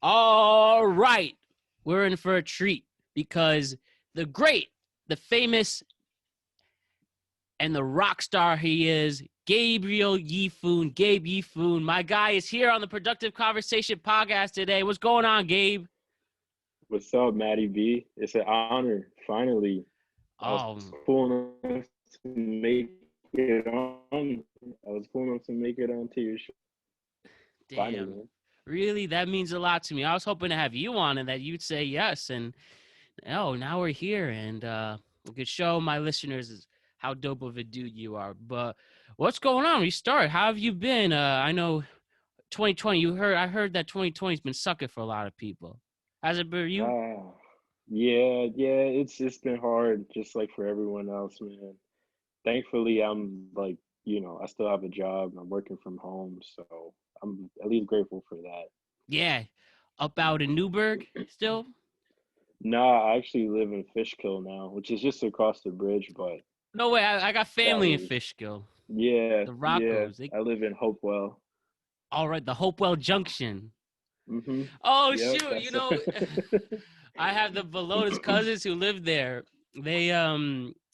All right. We're in for a treat because the great, the famous, and the rock star he is, Gabriel Yeefoon, Gabe Yeefoon. My guy is here on the Productive Conversation podcast today. What's going on, Gabe? What's up, Maddie B? It's an honor. Finally, I was Oh, cool enough to make it on. I was cool enough to make it onto your show. Finally, damn. man. Really? That means a lot to me. I was hoping to have you on and that you'd say yes. And oh, now we're here and we could show my listeners how dope of a dude you are. But what's going on? We start. How have you been? I know 2020. I heard that 2020's been sucking for a lot of people. Has it been for you? Ah, yeah. It's been hard, just like for everyone else, man. Thankfully, I'm like, I still have a job. I'm working from home, so I'm at least grateful for that. Yeah, up out in Newburgh still. Nah, I actually live in Fishkill now, which is just across the bridge, but No way. I got that family in was, Fishkill. yeah, The yeah. Roccos. I live in Hopewell. All right. The Hopewell Junction. Mm-hmm. Oh Yep, shoot! that's I have the Velota's cousins who live there. They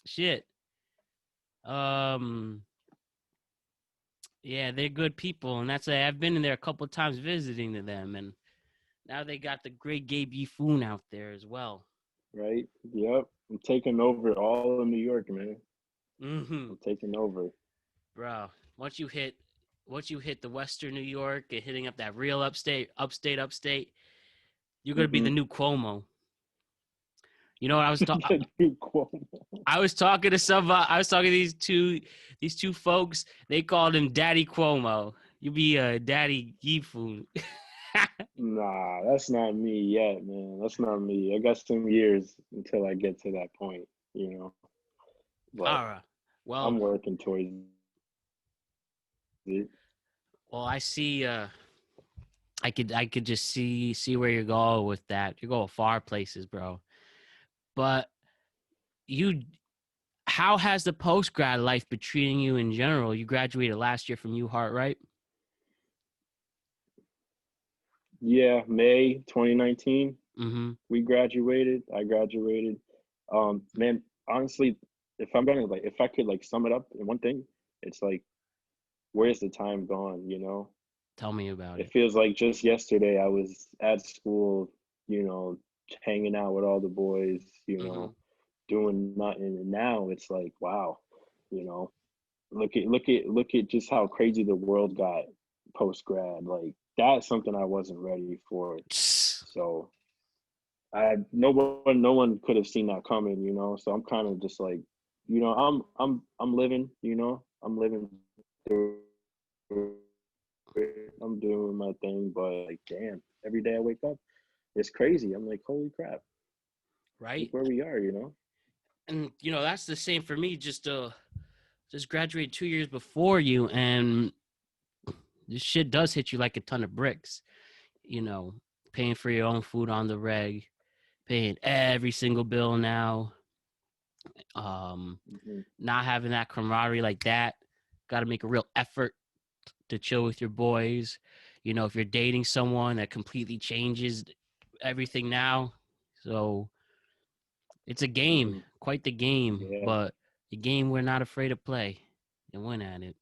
shit. Um, yeah, they're good people, and I've been in there a couple of times visiting to them, and now they got the great Gabe Yeefoon out there as well. right. Yep. I'm taking over all of New York, man. I'm Mm-hmm. taking over. Bro, once you hit, once you hit the Western New York and hitting up that real upstate, you're gonna be Mm-hmm. the new Cuomo. You know what I was talking? The new Cuomo. I was talking to these two folks. They called him Daddy Cuomo. You be Daddy Yeefoon. Nah, that's not me yet, man. That's not me. I got some years until I get to that point, you know. But All right. I'm Well, working towards it. I see. I could just see where you're going with that. You're going far places, bro. But you, how has the post grad life been treating you in general? You graduated last year from UHart, right? Yeah, May 2019, Mm-hmm. we graduated. I graduated. Man, honestly, if I could like sum it up in one thing, it's like, where's the time gone, you know? Tell me about It it. feels like just yesterday I was at school, you know, hanging out with all the boys, Mm-hmm. doing nothing. And now it's like, wow, you know, look at just how crazy the world got post grad. Like that's something I wasn't ready for. So I no one could have seen that coming, you know. So I'm kind of just like, I'm living, I'm living through it. I'm doing my thing, but like, damn, every day I wake up, it's crazy. I'm like, holy crap, look Right? where we are, you know? And that's the same for me. Just graduated 2 years before you, and this shit does hit you like a ton of bricks. You know, paying for your own food on the reg, paying every single bill now. Hmm. Not having that camaraderie like that. Got to make a real effort to chill with your boys. If you're dating someone, that completely changes everything now. So it's a game, Hmm. quite the game, Yeah. but a game we're not afraid to play and win at it.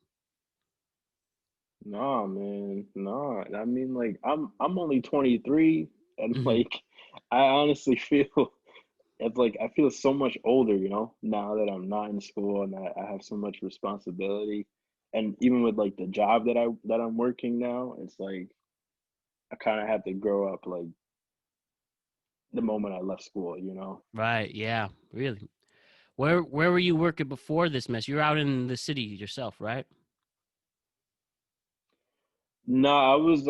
Nah, man. Nah. I mean, like, I'm only 23, and Mhm. like, I honestly feel it's like I feel so much older, now that I'm not in school and I have so much responsibility. And even with like the job that I'm working now, it's like I kind of had to grow up like the moment I left school. Right, yeah, really. Where were you working before this mess? You're out in the city yourself, right? No, I was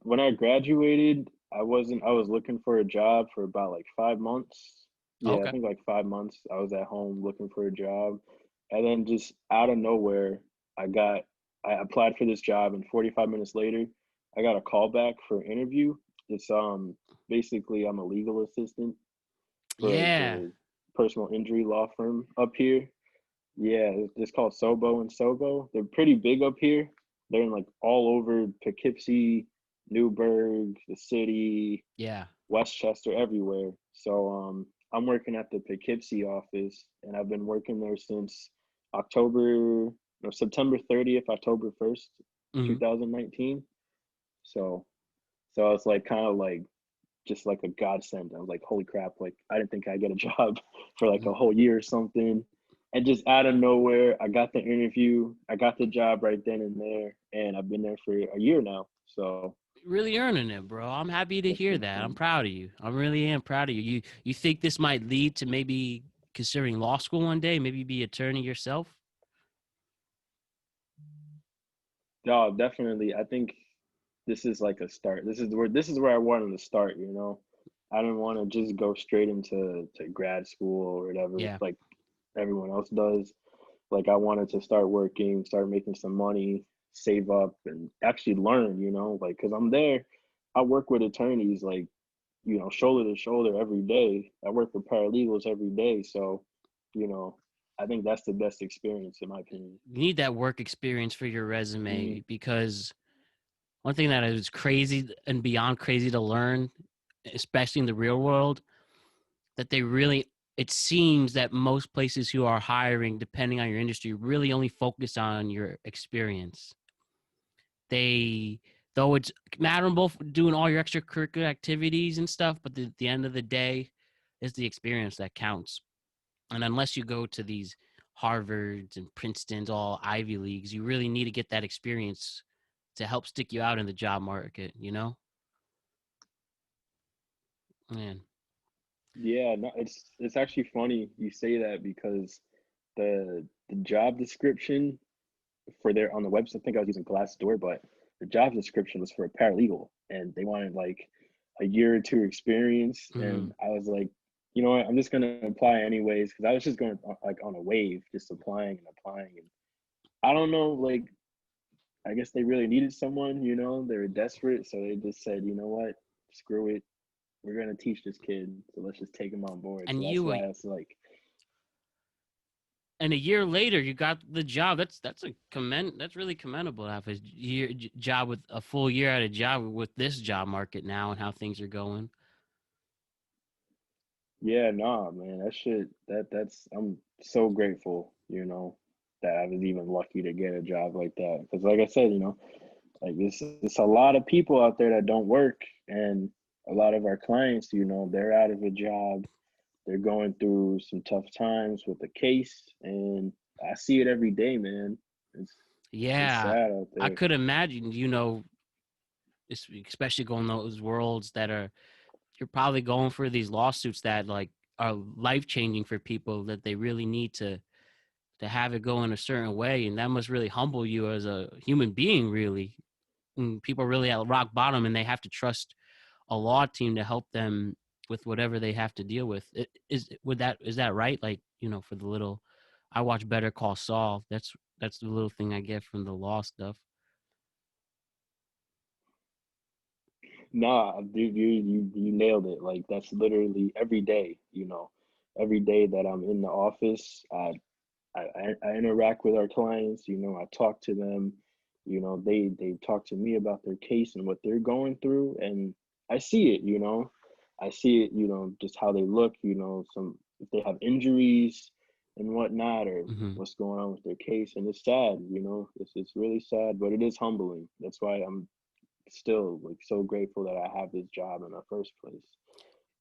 when I graduated, I was looking for a job for about like 5 months. Yeah, I Okay. think like 5 months. I was at home looking for a job. And then just out of nowhere, I applied for this job and 45 minutes later, I got a call back for an interview. It's basically I'm a legal assistant for Yeah. the personal injury law firm up here. Yeah, it's called Sobo and Sobo. They're pretty big up here. They're in like all over Poughkeepsie, Newburgh, the city, Yeah. Westchester, everywhere. So I'm working at the Poughkeepsie office, and I've been working there since October, no, September 30th, October 1st, Hmm. 2019. So so it's like kind of like just like a godsend. I was like, holy crap! Like I didn't think I'd get a job for like a whole year or something, and just out of nowhere, I got the interview. I got the job right then and there, and I've been there for a year now. So Really earning it, bro. I'm happy to it's hear been that. I'm fun. proud of you. I really am proud of you. You think this might lead to maybe considering law school one day, maybe be attorney yourself? No, definitely. I think this is like a start. This is where I wanted to start. I didn't want to just go straight into grad school or whatever Yeah. like everyone else does. Like I wanted to start working, start making some money, save up, and actually learn. Like because I'm there, I work with attorneys like shoulder to shoulder every day. I work with paralegals every day, so you know I think that's the best experience in my opinion. You need that work experience for your Mm, resume because one thing that is crazy and beyond crazy to learn, especially in the real world, that they really it seems that most places who are hiring, depending on your industry, really only focus on your experience. They though it's admirable for doing all your extracurricular activities and stuff, but at the end of the day, it's the experience that counts. And unless you go to these Harvards and Princetons, all Ivy Leagues, you really need to get that experience to help stick you out in the job market, you know? Man. yeah, no, it's actually funny you say that because the job description for their on the website, I think I was using Glassdoor, but the job description was for a paralegal, and they wanted like a year or two experience, Mm-hmm. and I was like, you know what, I'm just gonna apply anyways because I was just going like on a wave, just applying and applying, and I don't know, like I guess they really needed someone, they were desperate, so they just said, you know what, screw it, we're gonna teach this kid, so let's just take him on board. So And that's you why it's like, and a year later you got the job. That's really commendable to have a job with a full year at a job with this job market now and how things are going. yeah, nah, man, that shit, that's I'm so grateful, that I was even lucky to get a job like that. Because, like I said, like it's a lot of people out there that don't work, and a lot of our clients, they're out of a job, they're going through some tough times with the case, and I see it every day, man. It's Yeah, sad out I there. could imagine, especially going those worlds that are you're probably going for these lawsuits that like are life changing for people that they really need to have it go in a certain way, and that must really humble you as a human being, really. And people are really at rock bottom, and they have to trust a law team to help them with whatever they have to deal with. Is that right? Like for the little, I watch Better Call Saul. That's the little thing I get from the law stuff. Nah, dude, you nailed it. Like that's literally every day, every day that I'm in the office, I interact with our clients, I talk to them, they talk to me about their case and what they're going through, and I see it, I see it, just how they look, some if they have injuries and whatnot, or Hmm. what's going on with their case, and it's sad, it's really sad, but it is humbling. That's why I'm still like so grateful that I have this job in the first place.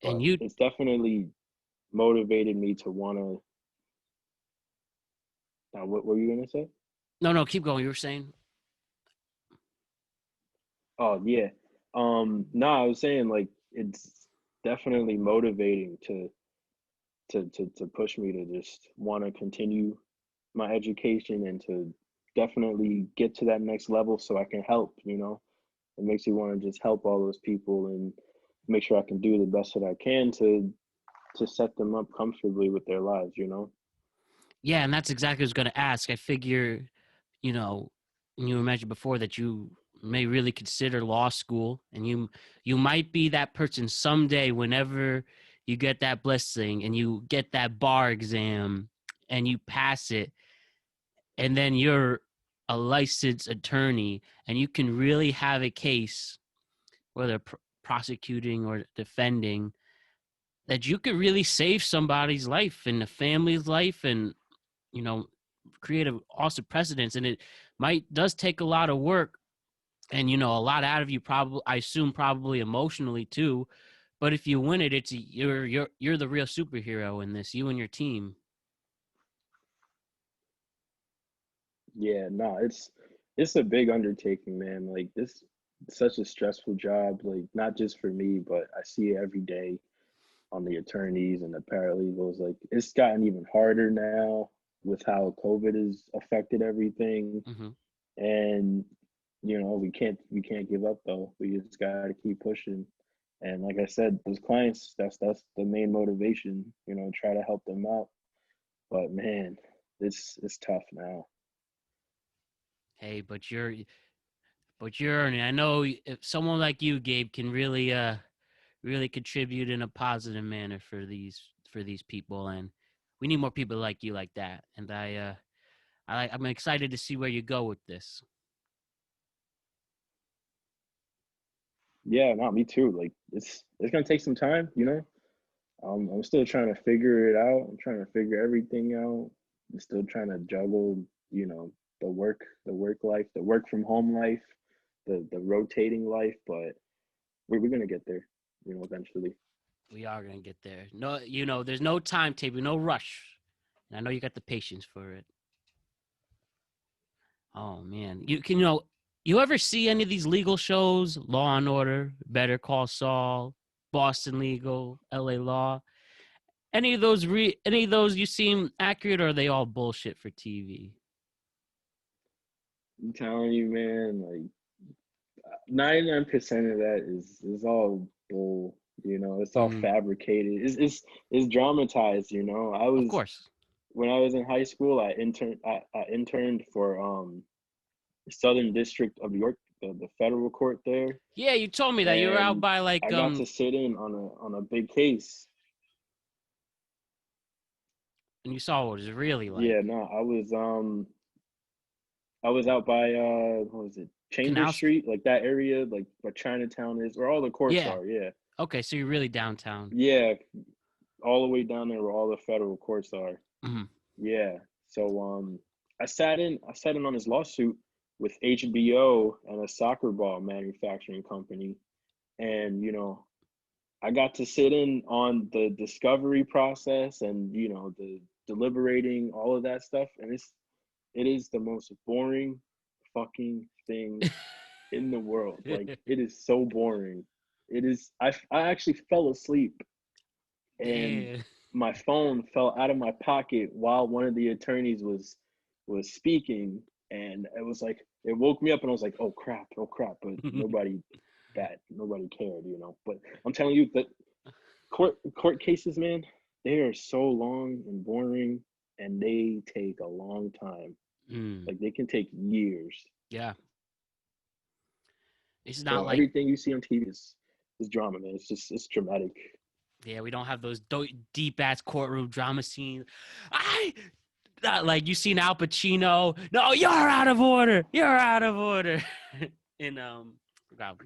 And But you, it's definitely motivated me to want to. What were you gonna say? no, no, keep going. You were saying, Oh yeah. No, I was saying like it's definitely motivating to push me to just want to continue my education and to definitely get to that next level so I can help. It makes me want to just help all those people and make sure I can do the best that I can to set them up comfortably with their lives. yeah, and that's exactly what I was going to ask. I figure, you know, you mentioned before that you may really consider law school, and you might be that person someday whenever you get that blessing and you get that bar exam and you pass it, and then you're a licensed attorney and you can really have a case whether prosecuting or defending, that you could really save somebody's life and the family's life, and you know, create a awesome precedence. And it does take a lot of work, and you know, a lot out of you, probably, I assume, probably emotionally too. But if you win it, it's you're the real superhero in this, you and your team. Yeah, no, it's a big undertaking, man. Like this, such a stressful job. Like not just for me, but I see it every day on the attorneys and the paralegals. Like it's gotten even harder now with how COVID has affected everything. Mm-hmm. And we can't give up though. We just gotta keep pushing. And like I said, those clients, that's the main motivation. Try to help them out. But man, it's tough now. Hey, but you're earning. I know if someone like you, Gabe, can really contribute in a positive manner for these people, and we need more people like you like that. And I'm excited to see where you go with this. Yeah, not me too. Like it's gonna take some time. I'm still trying to figure it out. I'm trying to figure everything out. I'm still trying to juggle, the work life, the work from home life, the rotating life. But we're gonna get there, eventually. We are gonna get there. No, there's no timetable, no rush. And I know you got the patience for it. Oh man, you ever see any of these legal shows? Law and Order, Better Call Saul, Boston Legal, L.A. Law. Any of those you seem accurate, or are they all bullshit for TV? I'm telling you, man. Like 99% of that is all bull. It's all Mm, fabricated. It's dramatized. I of was course. when I was in high school. I interned for Southern District of New York, the federal court there, Yeah, you told me that you were out and by like I got to sit in on a big case. and you saw what it was really like. Yeah, no, I was out by what was it, Chambers Canals. Street, like that area, like where Chinatown is, where all the courts Yeah. are. Yeah, Okay, so you're really downtown. yeah, all the way down there where all the federal courts are. Hmm. Yeah. So I sat in on his lawsuit with HBO and a soccer ball manufacturing company, and I got to sit in on the discovery process and the deliberating, all of that stuff, and it is the most boring fucking thing in the world. Like it is so boring. It is. I actually fell asleep, and Damn. my phone fell out of my pocket while one of the attorneys was speaking, and it was like it woke me up, and I was like, oh crap, but nobody cared. But I'm telling you that court cases, man, they are so long and boring, and they take a long time. Mm, Like they can take years. yeah. It's not So like, everything you see on TV is drama, man. It's dramatic. yeah, we don't have those deep ass courtroom drama scenes. I Not like you seen Al Pacino. No, you're out of order. You're out of order. And God,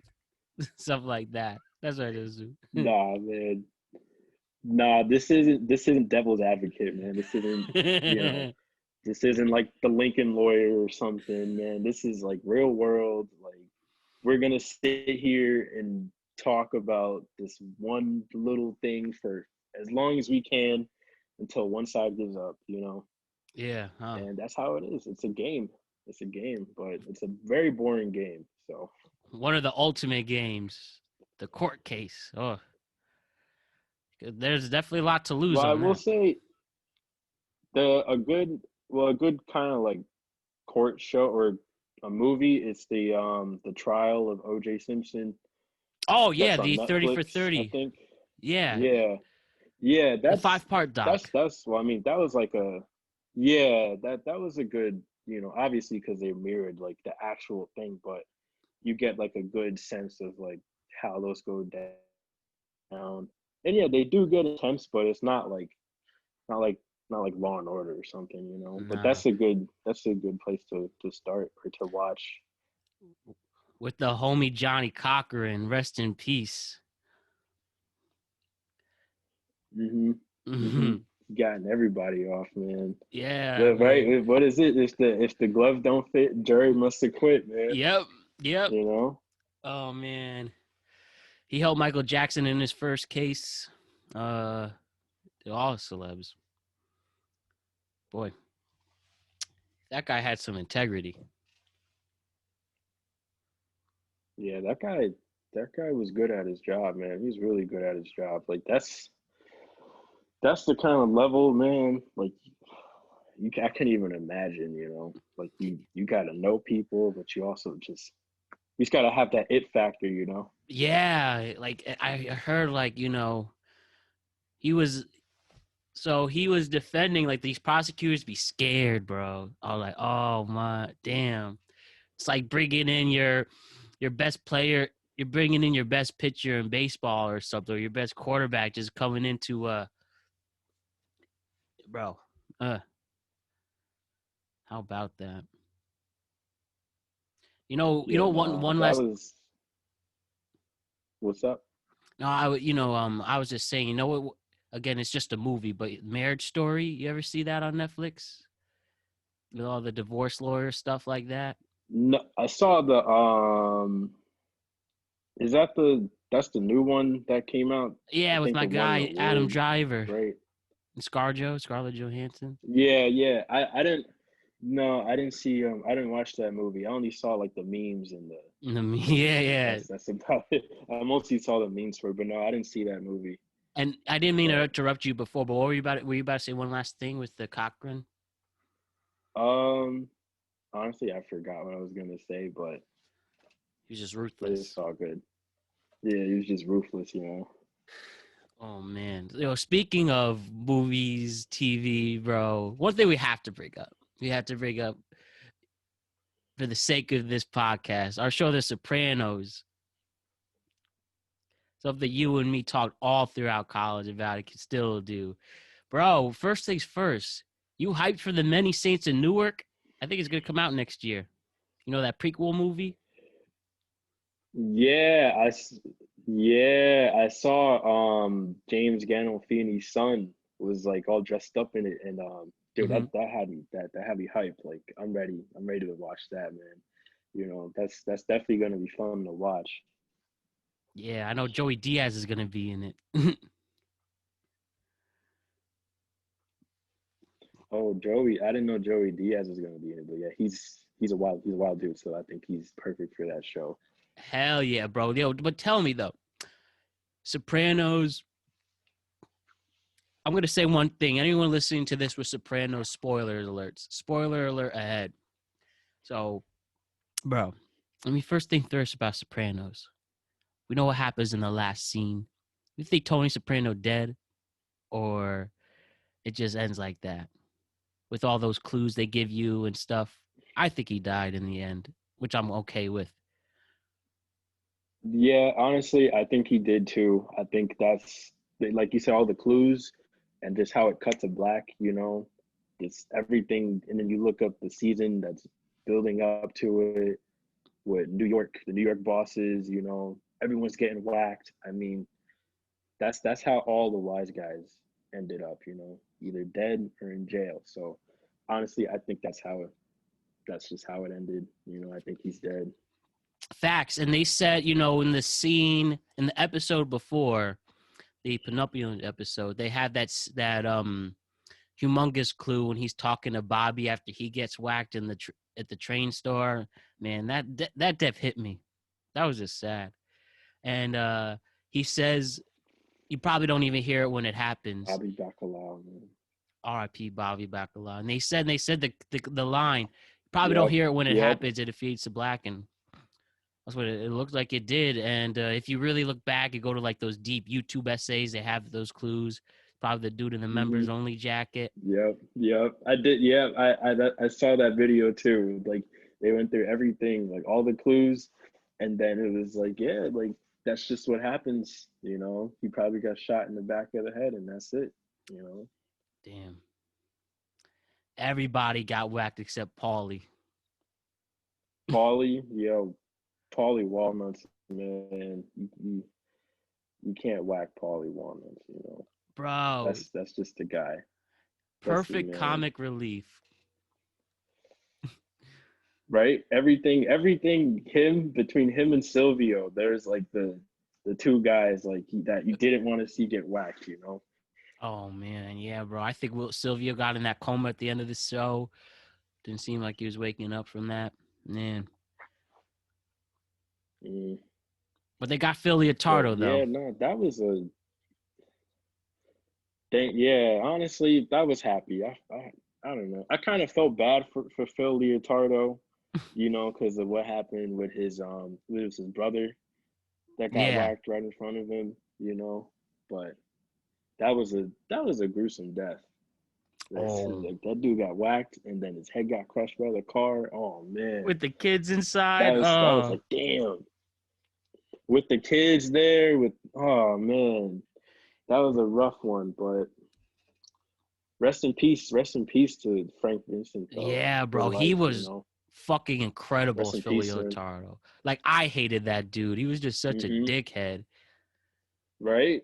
stuff like that. That's what it is. Nah, man. Nah, this isn't devil's advocate, man. You know, this isn't like the Lincoln lawyer or something, man. This is like real world. Like we're gonna sit here and talk about this one little thing for as long as we can until one side gives up. Yeah, huh. And that's how it is. It's a game. It's a game, but it's a very boring game. So, One of the ultimate games, the court case. Oh, there's definitely a lot to lose well, I on will that. say a good kind of like court show or a movie is the trial of O.J. Simpson. Oh yeah, That's on the 30 for Netflix, I 30. think. Yeah, Yeah, yeah. the That's 5-part that's doc. that's. Well, I mean, that was like a yeah. That was a good. Obviously because they mirrored like the actual thing, but you get like a good sense of like how those go down. And yeah, they do get intense, but it's not like not like Law and Order or something. But Nah. that's a good place to start or to watch. with the homie Johnny Cochran. Rest in peace. Mhm. Hmm. Mhm. Gotten everybody off, man. Yeah, But man. right, what is it? If the glove don't fit, Jerry must have quit, man. Yep. Yep. You know? Oh man. He helped Michael Jackson in his first case. All celebs. Boy, that guy had some integrity. Yeah, that guy was good at his job, man. He's really good at his job. Like that's the kind of level, man. Like I can't even imagine, you know. Like you got to know people, but you also just you just got to have that it factor, you know. Yeah, like I heard, like he was he was defending, like, these prosecutors be scared, bro. I was like, oh my damn. It's like bringing in your best player. You're bringing in your best pitcher in baseball or something, or your best quarterback just coming into bro. Uh, how about that? Yeah, One that last. was what's up. No, I was just saying, what? Again, it's just a movie, but Marriage Story. You ever see that on Netflix with all the divorce lawyer stuff like that? No, I saw the is that that's the new one that came out? I Yeah, with think my it won an guy Adam award, Driver right? and Scarlett Johansson. Yeah, yeah. I didn't. No, I didn't see. I didn't watch that movie. I only saw like the memes and the Yeah, yeah. that's about it. I mostly saw the memes for it, but no, I didn't see that movie. And I didn't mean to But interrupt you before, but what were you about? Were you about to say one last thing with the Cochran? um, honestly, I forgot what I was gonna say, He was just but it's ruthless. all good. Yeah, he was just ruthless, you know. Oh man. Speaking of movies, TV, bro, one thing we have to bring up. We have to bring up for the sake of this podcast, our show The Sopranos. Something you and me talked all throughout college about, it can still do. Bro, first things first. You hyped for The Many Saints in Newark? I think it's gonna come out next year. You know that prequel movie? Yeah, yeah, I saw James Gandolfini's son was like all dressed up in it, and dude, Mm-hmm. that had me hyped. Like I'm ready to watch that, man. You know, that's definitely gonna be fun to watch. Yeah, I know Joey Diaz is gonna be in it. Oh, Joey, I didn't know Joey Diaz was gonna be in it, but yeah, he's a wild dude, so I think he's perfect for that show. Hell yeah, bro. Yo, but tell me though, Sopranos. I'm gonna say one thing. Anyone listening to this with Sopranos spoiler alerts. Spoiler alert ahead. So, bro, let me first thing first about Sopranos. We know what happens in the last scene. You think Tony Soprano dead, or it just ends like that with all those clues they give you and stuff? I think he died in the end, which I'm okay with. Yeah, honestly, I think he did too. I think that's like you said, all the clues and just how it cut to black, you know, just everything. And then you look up the season that's building up to it with the New York bosses, you know, everyone's getting whacked. I mean, that's how all the wise guys ended up, you know, either dead or in jail. So honestly, I think that's just how it ended. You know, I think he's dead. Facts. And they said, in the scene in the episode before, the Pinocchio episode, they had that humongous clue when he's talking to Bobby after he gets whacked in at the train store. Man, that death hit me. That was just sad. And he says you probably don't even hear it when it happens. Bobby Bacalao, man. R.I.P. Bobby Bacala. And they said the line. You probably don't Yep, hear it when it yep. happens. It fades to black, and that's what it looked like it did. And if you really look back and go to like those deep YouTube essays, they have those clues. Probably the dude in the members Hmm. only jacket. Yep, yep. I did. Yeah, I saw that video too. Like they went through everything, like all the clues, and then it was like, yeah, like that's just what happens. You know, he probably got shot in the back of the head, and that's it. You know, Damn. Everybody got whacked except Paulie. Paulie, yo, Paulie Walnuts, man. You can't whack Paulie Walnuts. You know, Bro, that's just the guy. That's the perfect man. comic relief. Right? Everything. Him between him and Silvio, there's like the two guys like that you didn't want to see get whacked. You know. Oh man, yeah, bro. I think Will Sylvia got in that coma at the end of the show. Didn't seem like he was waking up from that. Man. Mm. But they got Phil But Leotardo though. yeah, no, that was a thing. Yeah, honestly, that was happy. I don't know. I kind of felt bad for Phil Leotardo, you know, because of what happened with his brother that got Yeah. whacked right in front of him, you know. But that was a gruesome death. Oh. Like that dude got whacked and then his head got crushed by the car. Oh man, With the kids inside. that was like damn. With the kids there, with oh man, that was a rough one. But rest in peace to Frank Vincent though Yeah, for bro. He life. You was know, fucking incredible rest as in Phil peace, sir. Leotardo. Like I hated that dude. He was just such a Mm-hmm. dickhead. Right.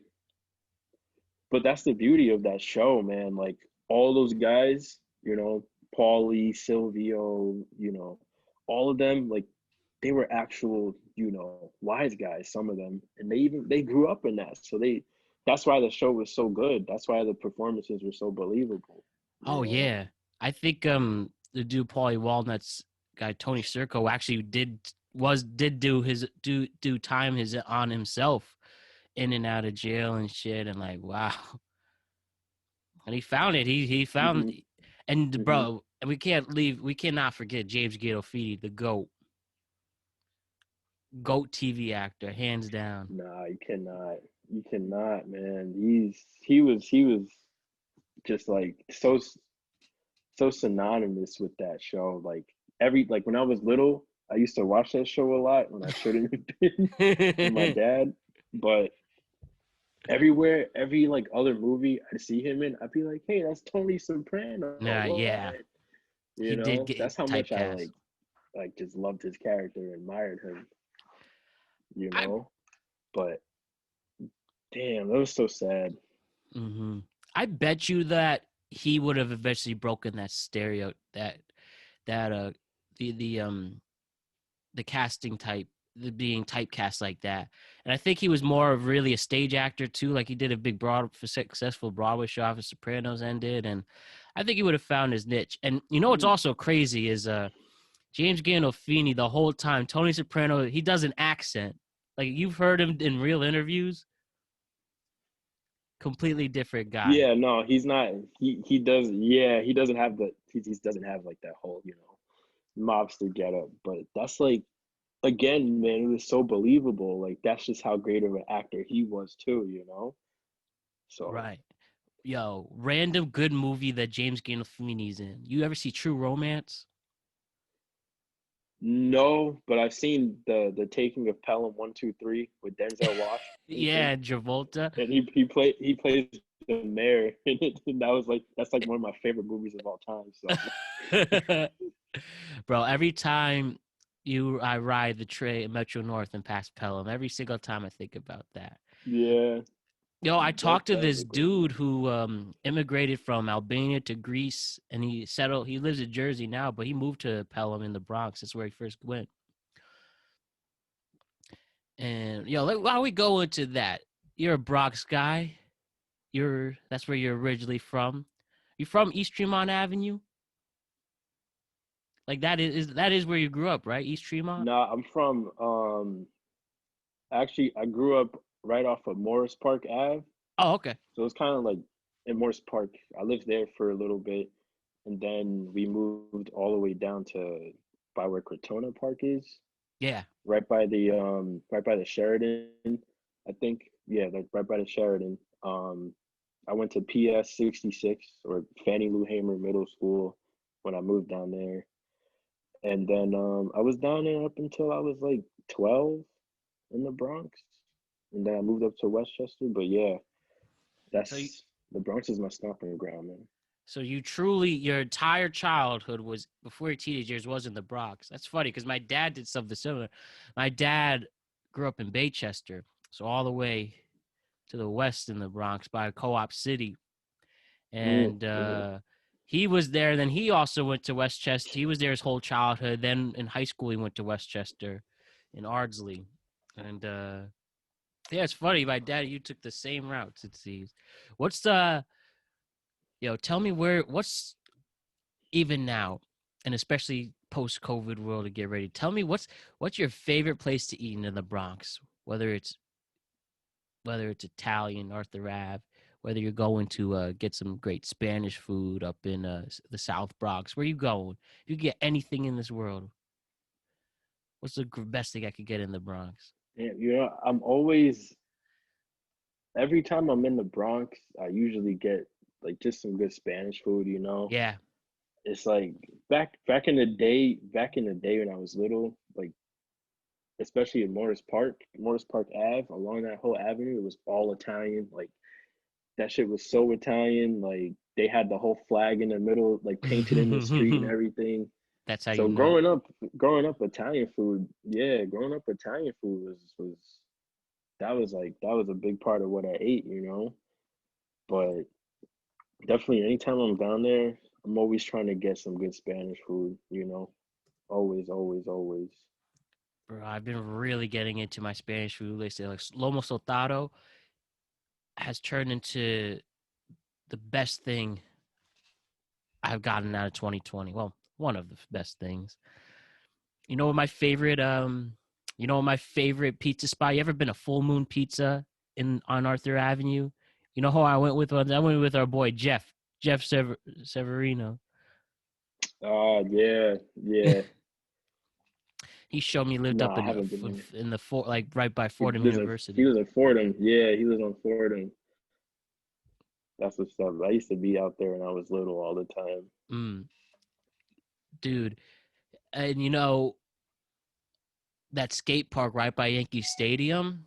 But that's the beauty of that show, man. Like all those guys, you know, Paulie, Silvio, you know, all of them, like they were actual, you know, wise guys, some of them. And they grew up in that. So that's why the show was so good. That's why the performances were so believable, you Oh know. yeah. I think the dude Paulie Walnuts guy Tony Circo actually did do time his on himself in and out of jail and shit and like wow. And he found it. He found Mm-hmm. and Mm-hmm. bro, we cannot forget James Gandolfini, the GOAT TV actor, hands down. Nah, you cannot. You cannot, man. He was just like so synonymous with that show. Like like when I was little, I used to watch that show a lot when I shouldn't have been with my dad. But everywhere, every like other movie I see him in, I'd be like, hey, that's Tony Soprano. Nah, What? yeah. You He know? did That's get how much I typecast. like just loved his character, admired him, you I know? But damn, that was so sad. hmm I bet you that he would have eventually broken that stereo that the casting type, the being typecast like that. And I think he was more of really a stage actor too. Like he did a big successful Broadway show after Sopranos ended, and I think he would have found his niche. And you know what's Mm. also crazy is James Gandolfini the whole time. Tony Soprano, he does an accent. Like you've heard him in real interviews, completely different guy. Yeah, no, he's not. He does. Yeah, he doesn't have he doesn't have like that whole mobster get up. But that's like again, man, it was so believable. Like that's just how great of an actor he was too. You know. So Right. Yo, random good movie that James Gandolfini's in. You ever see True Romance? no, but I've seen the taking of Pelham 1, 2, 3 with Denzel Washington, Yeah, Travolta. and he plays the mayor in it, and that's like one of my favorite movies of all time. So Bro, every time I ride the train Metro North and pass Pelham, every single time I think about that. yeah, Yo, I that talked to that was this a great dude movie. who immigrated from Albania to Greece and he lives in Jersey now, but he moved to Pelham in the Bronx. That's where he first went. And while we go into that, you're a Bronx guy. That's where you're originally from. You from East Tremont Avenue? Like that is where you grew up, right? East Tremont? Nah, I'm from actually I grew up right off of Morris Park Ave. Oh, okay. So it's kind of like in Morris Park. I lived there for a little bit, and then we moved all the way down to by where Crotona Park is, Yeah. right by the Sheridan. I think yeah, like right by the Sheridan. I went to PS 66 or Fannie Lou Hamer Middle School when I moved down there, and then I was down there up until I was like 12 in the Bronx, and then I moved up to Westchester. But yeah, So you, that's the Bronx is my stomping ground, man. So you truly, your entire childhood was before your teenage years was in the Bronx. That's funny because my dad did something similar. My dad grew up in Baychester, so all the way to the west in the Bronx by Co-op City, and Mm-hmm. he was there. Then he also went to Westchester. He was there his whole childhood. Then in high school, he went to Westchester, in Ardsley, and yeah, it's funny. My dad, you took the same routes. It seems. What's the Tell me what's even now, and especially post-COVID world to get ready. Tell me what's your favorite place to eat in the Bronx? Whether it's Italian, Arthur Ave, whether you're going to get some great Spanish food up in the South Bronx. Where you going? If you get anything in this world, what's the best thing I could get in the Bronx? Yeah, I'm always every time I'm in the Bronx, I usually get like just some good Spanish food. Yeah. It's like back in the day when I was little, like especially in Morris Park Ave, along that whole avenue, it was all Italian. Like that shit was so Italian. Like they had the whole flag in the middle, like painted in the street and everything. That's how you So know. growing up Italian food, yeah, growing up Italian food was that was a big part of what I ate. But definitely anytime I'm down there, I'm always trying to get some good Spanish food. Always, always, always. Bro, I've been really getting into my Spanish food lately. Like Lomo Saltado has turned into the best thing I've gotten out of 2020. Well, one of the best things. You know what my favorite my favorite pizza spot? You ever been a Full Moon Pizza in on Arthur Avenue? You know who I went with? I went with our boy Jeff Severino. Yeah, yeah. He showed me lived No, up I haven't been there. in the Fort, like right by He Fordham lives in he University. lives in Fordham. Yeah, he lives on Fordham. That's what's up. I used to be out there when I was little all the time. Mm, dude, and that skate park right by Yankee Stadium.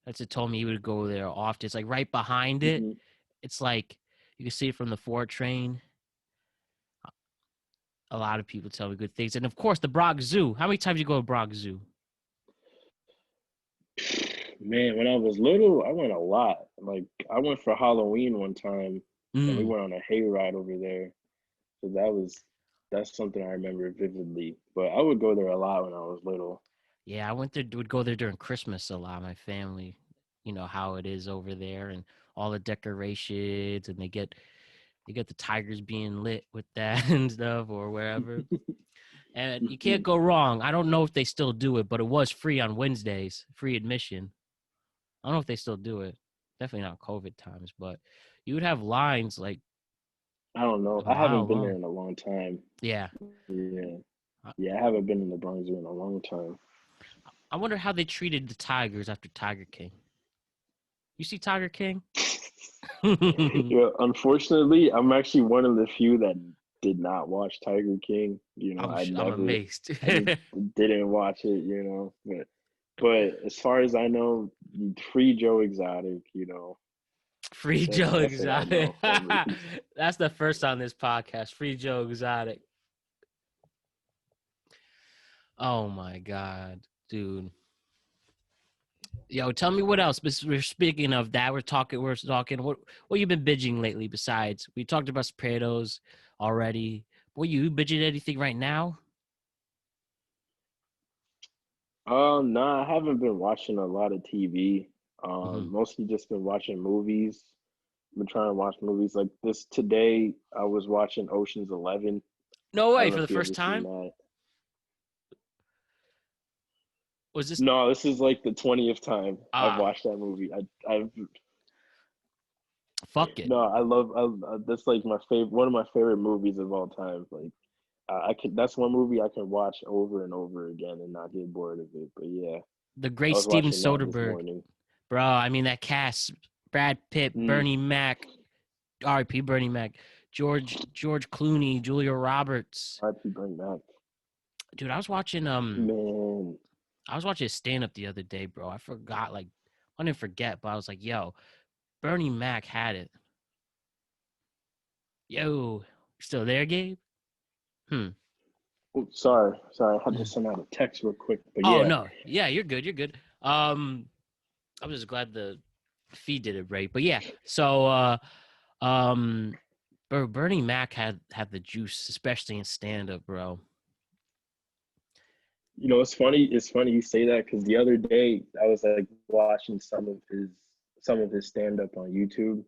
That's what told me he would go there often. It's like right behind it. Hmm. It's like you can see it from the 4 train. A lot of people tell me good things, and of course the Bronx Zoo. How many times you go to Bronx Zoo? Man, when I was little, I went a lot. Like I went for Halloween one time, and we Mm, went on a hayride over there. So that's something I remember vividly. But I would go there a lot when I was little. yeah, I went there. Would go there during Christmas a lot. My family, you know how it is over there, and all the decorations, and they get the tigers being lit with that and stuff, or wherever. And you can't go wrong. I don't know if they still do it, but it was free on Wednesdays, free admission. I don't know if they still do it. Definitely not COVID times, but you would have lines like I don't know. a I mile haven't been there long. in a long time. Yeah. Yeah. I Yeah, I haven't been in the Bronx Zoo in a long time. I wonder how they treated the Tigers after Tiger King. You see Tiger King? Yeah, unfortunately, I'm actually one of the few that did not watch Tiger King. I'm amazed. I just didn't watch it. But as far as I know, free Joe Exotic. Free That's Joe that's what I Exotic. know. At least. That's the first on this podcast. Free Joe Exotic. Oh my god, dude. Yo, tell me what else. We're speaking of that. We're talking. What you been binging lately? Besides, we talked about Sopranos already. What you binging anything right now? No, I haven't been watching a lot of TV. Hmm. Mostly just been watching movies. Been trying to watch movies like this today. I was watching Ocean's 11. No I way. don't know For the if you first ever seen time? that. Was this? No, this is like the 20th time I've Ah, watched that movie. I've fuck it. no, I love. That's like my favorite, one of my favorite movies of all time. Like I can. That's one movie I can watch over and over again and not get bored of it. But yeah, The I great was Steven watching that this Soderbergh, morning. bro. I mean that cast: Brad Pitt, Mm, Bernie Mac, R.I.P. Bernie Mac, George Clooney, Julia Roberts. R.I.P. Bring back. Dude, I was watching Man, a stand up the other day, bro. I forgot, like, I didn't forget, but I was like, yo, Bernie Mac had it. Yo, still there, Gabe? Hmm. Oh, sorry, I had to Mhm. send out a text real quick. But Oh yeah, no, yeah, you're good. You're good. I'm just glad the feed did it right. But yeah, so um, Bernie Mac had the juice, especially in stand up, bro. it's funny. It's funny you say that because the other day I was like watching some of his stand up on YouTube,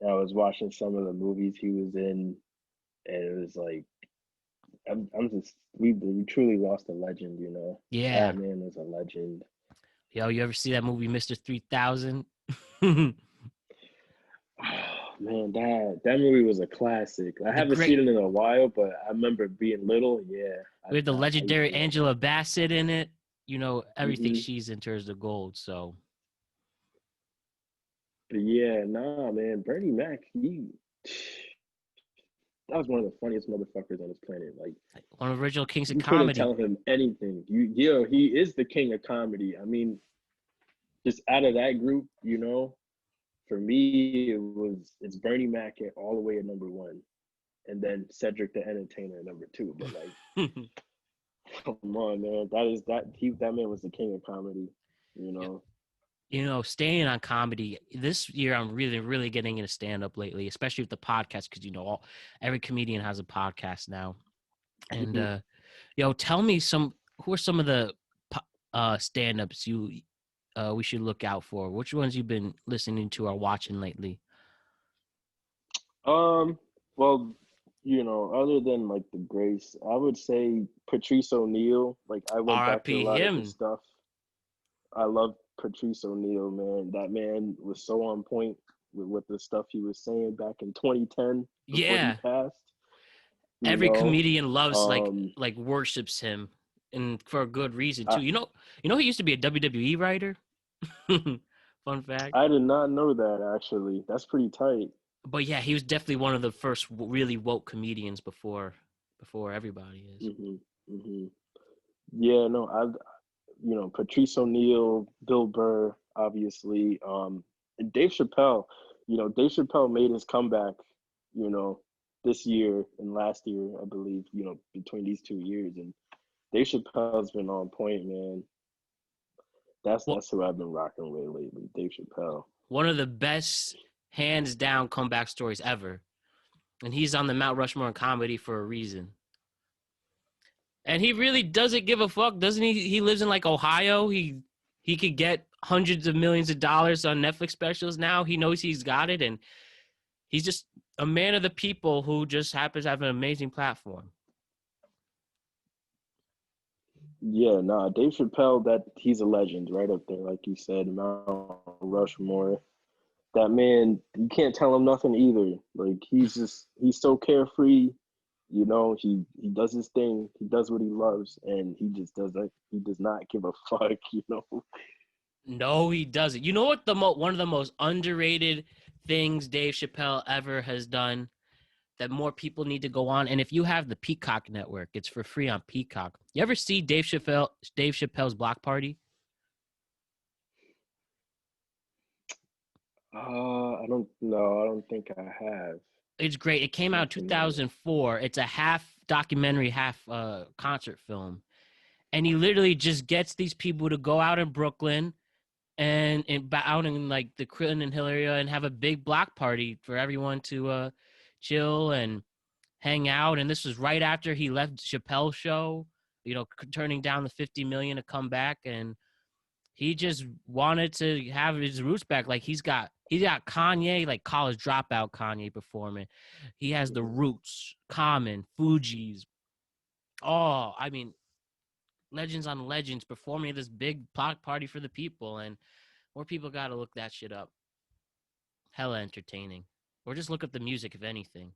and I was watching some of the movies he was in, and it was like I'm just we truly lost a legend. Yeah. That man was a legend. Yo, you ever see that movie, Mr. 3000? Oh, man, that movie was a classic. I The haven't seen great, it in a while, but I remember being little. Yeah, we had the I used legendary to love that Angela Bassett in it. You know, everything movie. she's in turns to gold. So But yeah, nah, man, Bernie Mac, that was one of the funniest motherfuckers on this planet. Like like, one of the original kings of you couldn't comedy. tell him anything. He is the king of comedy. I mean, just out of that group, for me, it's Bernie Mac all the way at number one, and then Cedric the Entertainer at number two. But like, come on, man, that man was the king of comedy. You know, You know, staying on comedy this year, I'm really, really getting into stand up lately, especially with the podcast, because every comedian has a podcast now. And Mhm. tell me who are some of the stand ups we should look out for? Which ones you've been listening to or watching lately? um, well, other than like the Grace, I would say Patrice O'Neill. Like I went back to a R.I.P. lot of his him. stuff. I love Patrice O'Neill, man. That man was so on point with the stuff he was saying back in 2010 before he Yeah, passed. You every know, comedian loves um, like worships him, and for a good reason I too. He used to be a WWE writer. Fun fact. I did not know that actually. That's pretty tight. But yeah, he was definitely one of the first really woke comedians before everybody is. hmm hmm Yeah, no, Patrice O'Neill, Bill Burr, obviously, and Dave Chappelle. Dave Chappelle made his comeback. You know, this year and last year, I believe. Between these 2 years, and Dave Chappelle's been on point, man. That's Well, that's who I've been rocking with lately, Dave Chappelle. one of the best hands down comeback stories ever, and he's on the Mount Rushmore in comedy for a reason. And he really doesn't give a fuck, doesn't he? He lives in like Ohio. He could get hundreds of millions of dollars on Netflix specials now. He knows he's got it, and he's just a man of the people who just happens to have an amazing platform. Yeah, nah, Dave Chappelle, that he's a legend right up there, like you said, Mount Rushmore. That man, you can't tell him nothing either. Like he's so carefree. He does his thing. He does what he loves, and he just does that. He does not give a fuck. No, he doesn't. You know what one of the most underrated things Dave Chappelle ever has done that more people need to go on. And if you have the Peacock network, it's for free on Peacock. You ever see Dave Chappelle's Block Party? I don't know. I don't think I have. It's great. It came out Not in familiar. 2004. It's a half documentary, half concert film. And he literally just gets these people to go out in Brooklyn and out in like the Clinton Hill area and have a big block party for everyone to chill and hang out. And this was right after he left Chappelle's show, turning down the 50 million to come back. And he just wanted to have his roots back. Like he's got Kanye, like college dropout Kanye performing. He has the Mhm. Roots, Common, Fuji's. Oh, I mean, legends on legends performing at this big block party for the people, and more people got to look that shit up. Hella entertaining, or just look up the music if anything.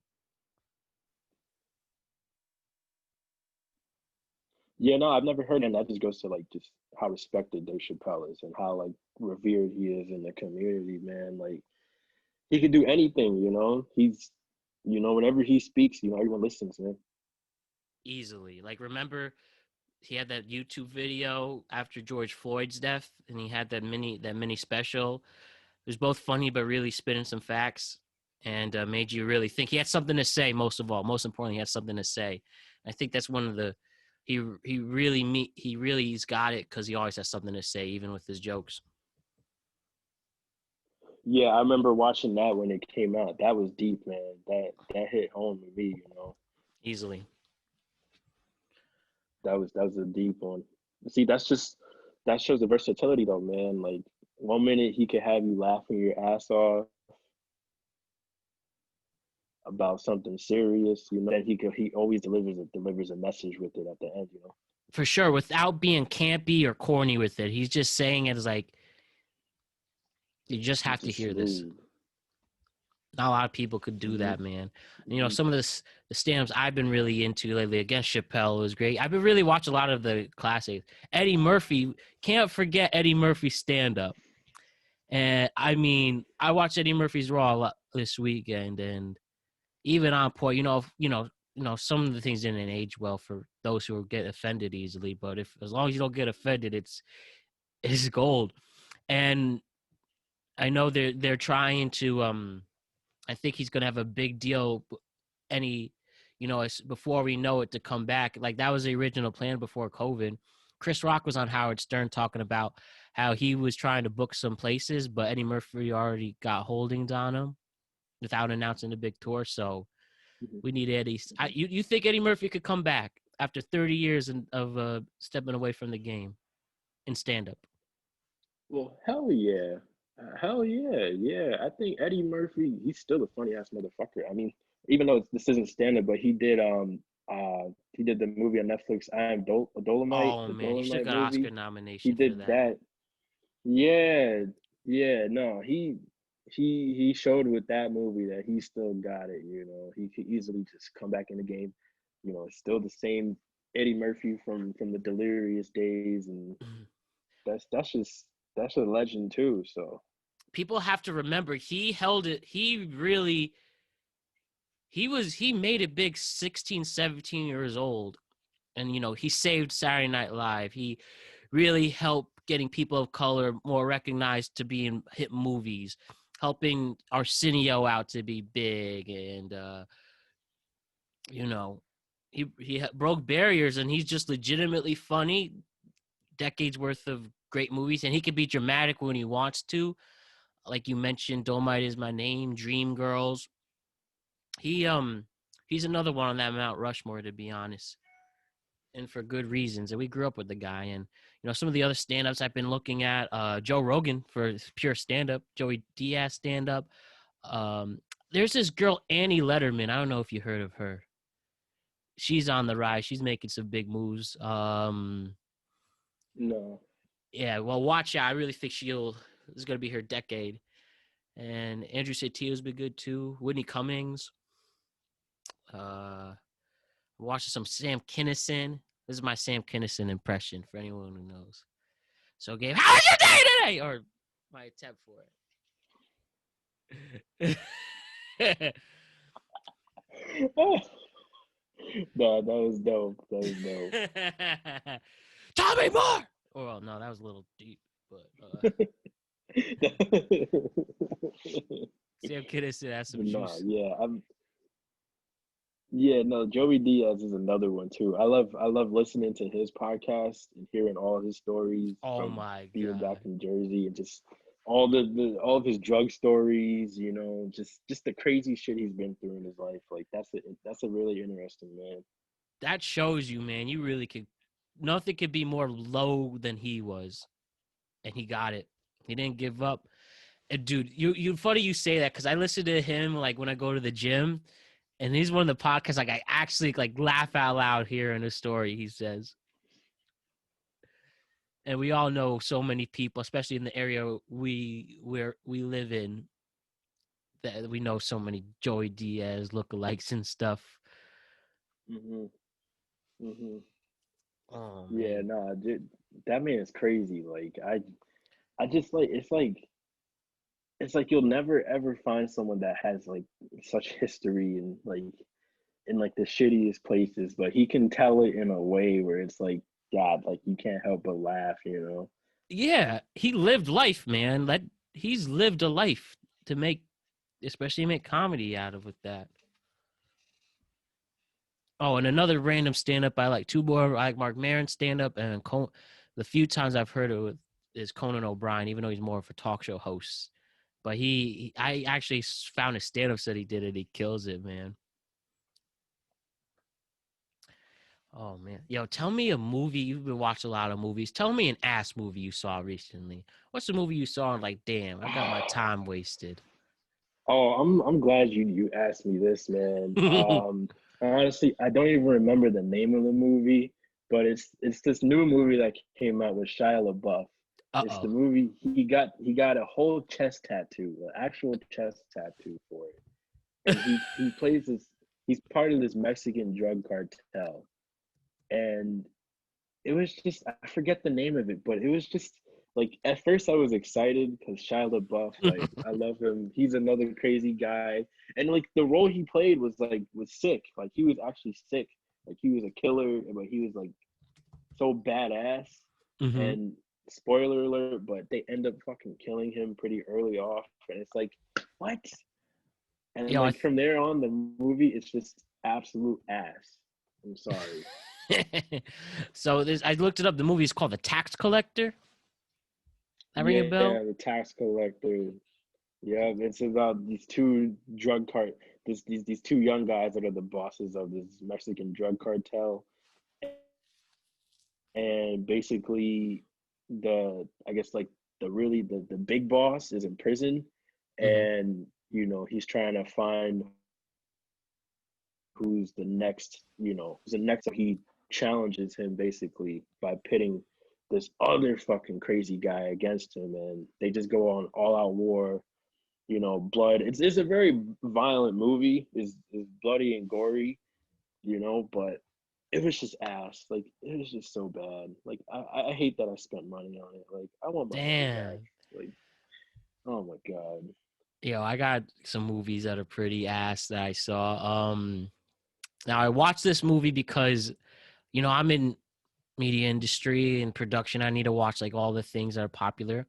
Yeah, no, I've never heard, and that just goes to like just how respected Dave Chappelle is and how like revered he is in the community, man. Like he could do anything, whenever he speaks, everyone listens, man. Easily, like remember he had that YouTube video after George Floyd's death, and he had that mini special. It was both funny but really spitting some facts. and made you really think. He had something to say. Most of all, most importantly, he had something to say. I think that's one of the he really's got it because he always has something to say, even with his jokes. Yeah, I remember watching that when it came out. That was deep, man. That hit home with me, you know. Easily. That was a deep one. See, that shows the versatility though, man. Like one minute he could have you laughing your ass off about something serious, you know. Then he always delivers a message with it at the end, you know. For sure, without being campy or corny with it. He's just saying it as like, you just It's have to just hear this. smooth. Not a lot of people could do Hmm. that, man. You know, Hmm. some of the stand-ups I've been really into lately. Against Chappelle was great. I've been really watching a lot of the classics. Eddie Murphy, can't forget Eddie Murphy's stand-up. And I mean, I watched Eddie Murphy's Raw a lot this weekend, and even on point, some of the things didn't age well for those who get offended easily. But if as long as you don't get offended, it's gold. And I know they're trying to. I think he's gonna have a big deal. Any, before we know it, to come back. Like that was the original plan before COVID. Chris Rock was on Howard Stern talking about how he was trying to book some places, but Eddie Murphy already got holdings on him without announcing the big tour. So Hmm. we need Eddie. Hmm. You think Eddie Murphy could come back after 30 years of stepping away from the game in stand up? Well, hell yeah. Hell yeah, yeah. I think Eddie Murphy, he's still a funny ass motherfucker. I mean, even though this isn't stand up, but he did the movie on Netflix, I Am Dolomite, Oh the man, he should have Dolomite got an Oscar movie. He nomination for did that. that. Yeah, yeah, no, he showed with that movie that he still got it, you know. He could easily just come back in the game. You know, it's still the same Eddie Murphy from the Delirious days, and that's a legend too. So People have to remember he held it. He made it big 16, 17 years old, and he saved Saturday Night Live. He really helped getting people of color more recognized to be in hit movies, helping Arsenio out to be big, and you know he broke barriers, and he's just legitimately funny. Decades worth of great movies, and he can be dramatic when he wants to. Like you mentioned, Dolomite Is My Name, Dreamgirls. He's another one on that Mount Rushmore, to be honest, and for good reasons. And we grew up with the guy. And some of the other stand-ups I've been looking at, Joe Rogan for pure stand-up, Joey Diaz stand-up. Um, there's this girl Annie Letterman. I don't know if you heard of her. She's on the rise. She's making some big moves. no. Yeah, well, watch out. I really think this is gonna be her decade. And Andrew Satier's been good too. Whitney Cummings. Uh, watching some Sam Kinison. This is my Sam Kinison impression for anyone who knows. So, Gabe, how was your day today? Or my attempt for it. No, that was dope. That was dope. Tommy Moore. Oh well, no, that was a little deep, but Sam Kinison has some No, juice. yeah, yeah, no, Joey Diaz is another one too. I love listening to his podcast and hearing all his stories Oh from my being back god, in Jersey and just all of his drug stories, you know, just the crazy shit he's been through in his life. Like that's a really interesting man. that shows you, man. You really could. Nothing could be more low than he was, and he got it. He didn't give up. And dude, you funny you say that because I listen to him like when I go to the gym, and he's one of the podcasts like I actually like laugh out loud hearing a story he says. And we all know so many people, especially in the area we live in, that we know so many Joey Diaz lookalikes and stuff. Mhm. Mhm. Oh Yeah, man. no, dude, that man is crazy. Like I just like it's like you'll never ever find someone that has like such history and like in like the shittiest places, but he can tell it in a way where it's like God, like you can't help but laugh, you know. Yeah, he lived life, man. He's lived a life to make. especially make comedy out of with that. Oh, and another random stand up I like, two more, I like Mark Maron stand up, and the few times I've heard of it is Conan O'Brien, even though he's more of a talk show host. But I actually found a stand up set he did it. He kills it, man. Oh man, yo, tell me a movie. You've been watching a lot of movies. Tell me an ass movie you saw recently. What's the movie you saw and like, damn, I got my time wasted. Oh, I'm glad you asked me this, man. Honestly, I don't even remember the name of the movie, but it's this new movie that came out with Shia LaBeouf. It's the Uh-oh. movie he got a whole chest tattoo, an actual chest tattoo for it, and he plays this. He's part of this Mexican drug cartel, and it was just I forget the name of it, but it was just like at first I was excited because Shia LaBeouf, like I love him. He's another crazy guy, and like the role he played was sick. Like he was actually sick. Like he was a killer, but he was like so badass. Mm-hmm. And spoiler alert, but they end up fucking killing him pretty early off, and it's like what? And Yo, like from there on, the movie it's just absolute ass. I'm sorry. so this I looked it up. The movie is called The Tax Collector. That ring a bell? Yeah, the tax collector. Yeah, it's about these two drug cart these two young guys that are the bosses of this Mexican drug cartel, and basically the I guess like the big boss is in prison, Mm-hmm. and he's trying to find who's the next who's the next. He challenges him basically by pitting this other fucking crazy guy against him, and they just go on all out war. Blood. It's a very violent movie. Is bloody and gory, but it was just ass. Like it was just so bad. Like I hate that I spent money on it. Like I want my money back. Damn. Like oh my god. Yo, I got some movies that are pretty ass that I saw. Now I watched this movie because, I'm in media industry and production. I need to watch like all the things that are popular.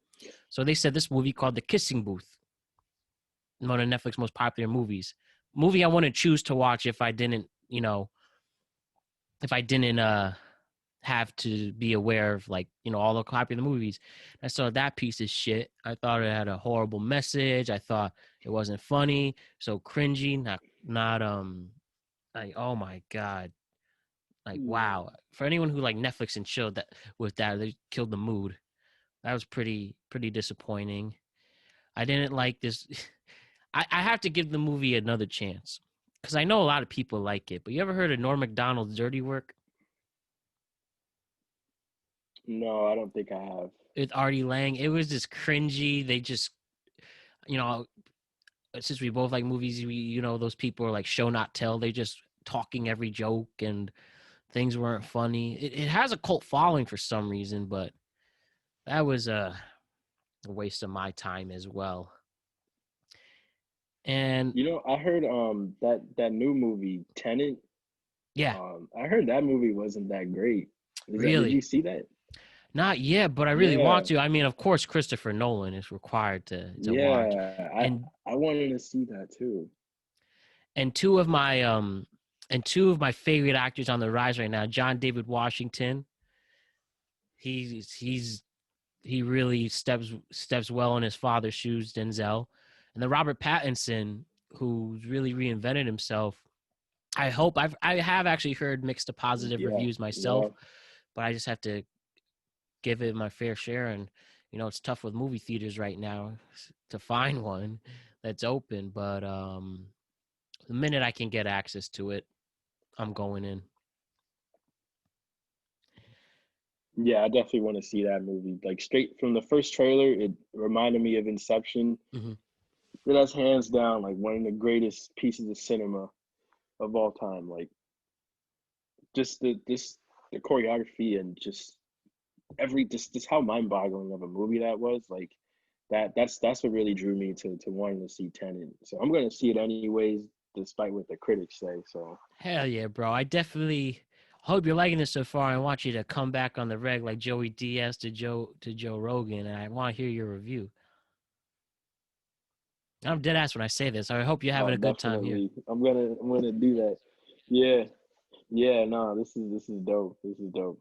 So they said this movie called The Kissing Booth, one of Netflix's most popular movies. Movie I wouldn't choose to watch if I didn't, if I didn't have to be aware of like, all the popular movies. I saw that piece of shit. I thought it had a horrible message. I thought it wasn't funny, so cringy, not like, oh my god. Like wow. For anyone who like Netflix and chilled that with that, they killed the mood. That was pretty disappointing. I didn't like this. I have to give the movie another chance because I know a lot of people like it. But you ever heard of Norm Macdonald's Dirty Work No, I don't think I have. with Artie Lang? It was just cringy. They just, you know, since we both like movies, those people are like show not tell. They just talking every joke and things weren't funny. It has a cult following for some reason, but that was a waste of my time as well. And I heard that new movie Tenant. yeah, I heard that movie wasn't that great. Did you really. see that? Not yet, but I really want Yeah. to. I mean, of course, Christopher Nolan is required to watch, Yeah. and I wanted to see that too. and two of my favorite actors on the rise right now, John David Washington. He's he really steps well in his father's shoes, Denzel, and then Robert Pattinson, who's really reinvented himself. I have actually heard mixed to positive Yeah. reviews myself, Yeah. but I just have to give it my fair share. And it's tough with movie theaters right now to find one that's open. But the minute I can get access to it, I'm going in. Yeah, I definitely want to see that movie. Like straight from the first trailer, it reminded me of Inception. Mm-hmm. That's hands down like one of the greatest pieces of cinema of all time. Like just the choreography and just just how mind boggling of a movie that was. Like that's what really drew me to wanting to see Tenet. So I'm gonna see it anyways, despite what the critics say. So Hell yeah, bro! I definitely hope you're liking this so far. I want you to come back on the reg like Joey Diaz to Joe Rogan, and I want to hear your review. I'm dead ass when I say this. I hope you're having Oh, a good time here. definitely. I'm gonna do that. Yeah, yeah. No, this is dope. This is dope.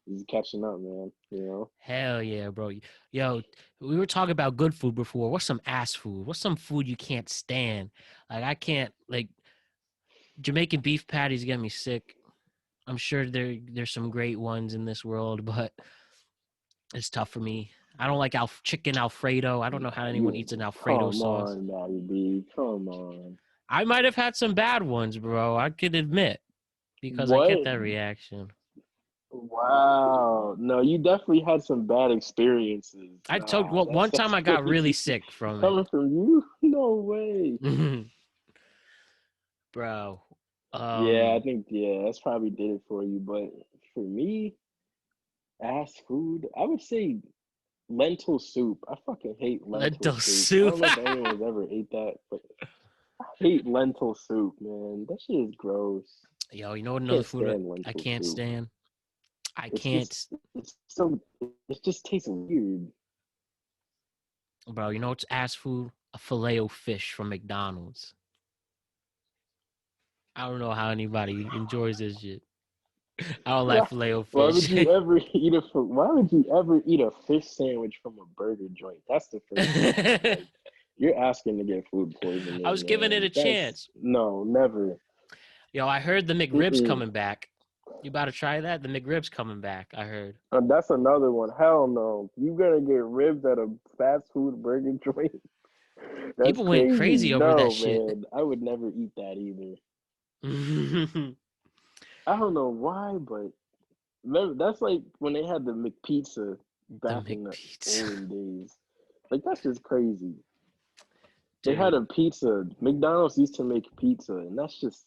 This is catching up, man. You know. Hell yeah, bro. Yo, we were talking about good food before. What's some ass food? What's some food you can't stand? Like I can't like Jamaican beef patties get me sick. I'm sure there's some great ones in this world, but it's tough for me. I don't like chicken Alfredo. I don't know how anyone You eats an Alfredo come sauce. on, Matty B. Come on. I might have had some bad ones, bro. I could admit because I get What? that reaction. Wow. No, you definitely had some bad experiences. I told Nah, well, that's one time that's I got really crazy. sick from it, Coming from you? No way. bro. Yeah, I Um, think that's probably did it for you. But for me, ass food, I would say lentil soup. I fucking hate lentil lentil soup. I soup. don't know if anyone's ever ate that, but I hate lentil soup, man. That shit is gross. Yo, you know what another Can't food stand I lentil can't soup. stand? I It's can't, just it's so it just tastes weird. bro. You know what's ass food? A filet o fish from McDonald's. I don't know how anybody enjoys this shit. I don't like Why, filet o why fish. would you ever eat why would you ever eat a fish sandwich from a burger joint? That's the first question. I Like, you're asking to get food poisoning, was giving it man. a That's chance. no, never. Yo, I heard the McRibs Mm-mm. coming back. You about to try that? The McRibs coming back. I heard. That's another one. Hell no. You gonna get ribs at a fast food burger joint? That's People went crazy. crazy over that No, shit. man. I would never eat that either. The I don't know why, but that's like when they had the McPizza back in the McPizza. olden days. Like that's just crazy. They had Dude, a pizza. McDonald's used to make pizza, and that's just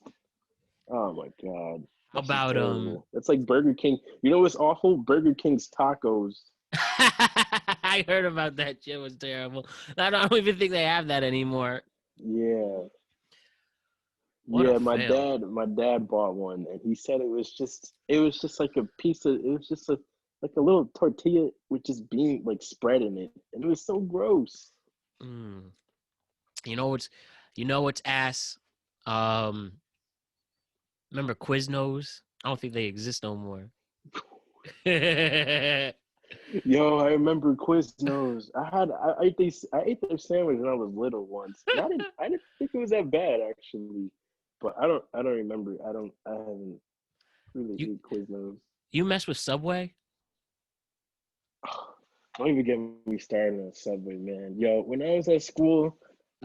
oh my god, how that's just about terrible. It's like Burger King. You know what's awful? Burger King's tacos. I heard about that shit was terrible. I don't even think they have that anymore. Yeah, What a yeah. fail. My dad bought one, and he said it was just like a piece of, it was just like a little tortilla with just bean like spread in it, and it was so gross. Mm. You know what's ass? Um remember Quiznos? I don't think they exist no more. Yo, I remember Quiznos. I ate their sandwich when I was little once, and I didn't think it was that bad actually. But I don't remember. I haven't really you ate Quiznos. you mess with Subway? Don't even get me started on Subway, man. Yo, when I was at school,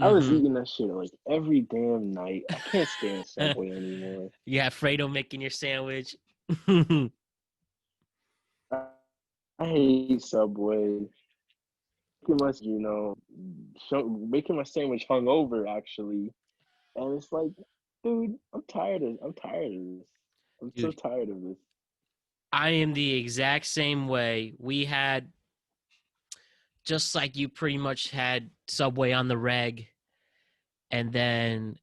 I was Mm-hmm. eating that shit like every damn night. I can't stand Subway anymore. You have Fredo making your sandwich. I, I hate Subway. Making my sandwich hungover actually. And it's like, dude, I'm tired of this. I'm so Dude, tired of this. I am the exact same way. We had just like you pretty much had Subway on the reg, and then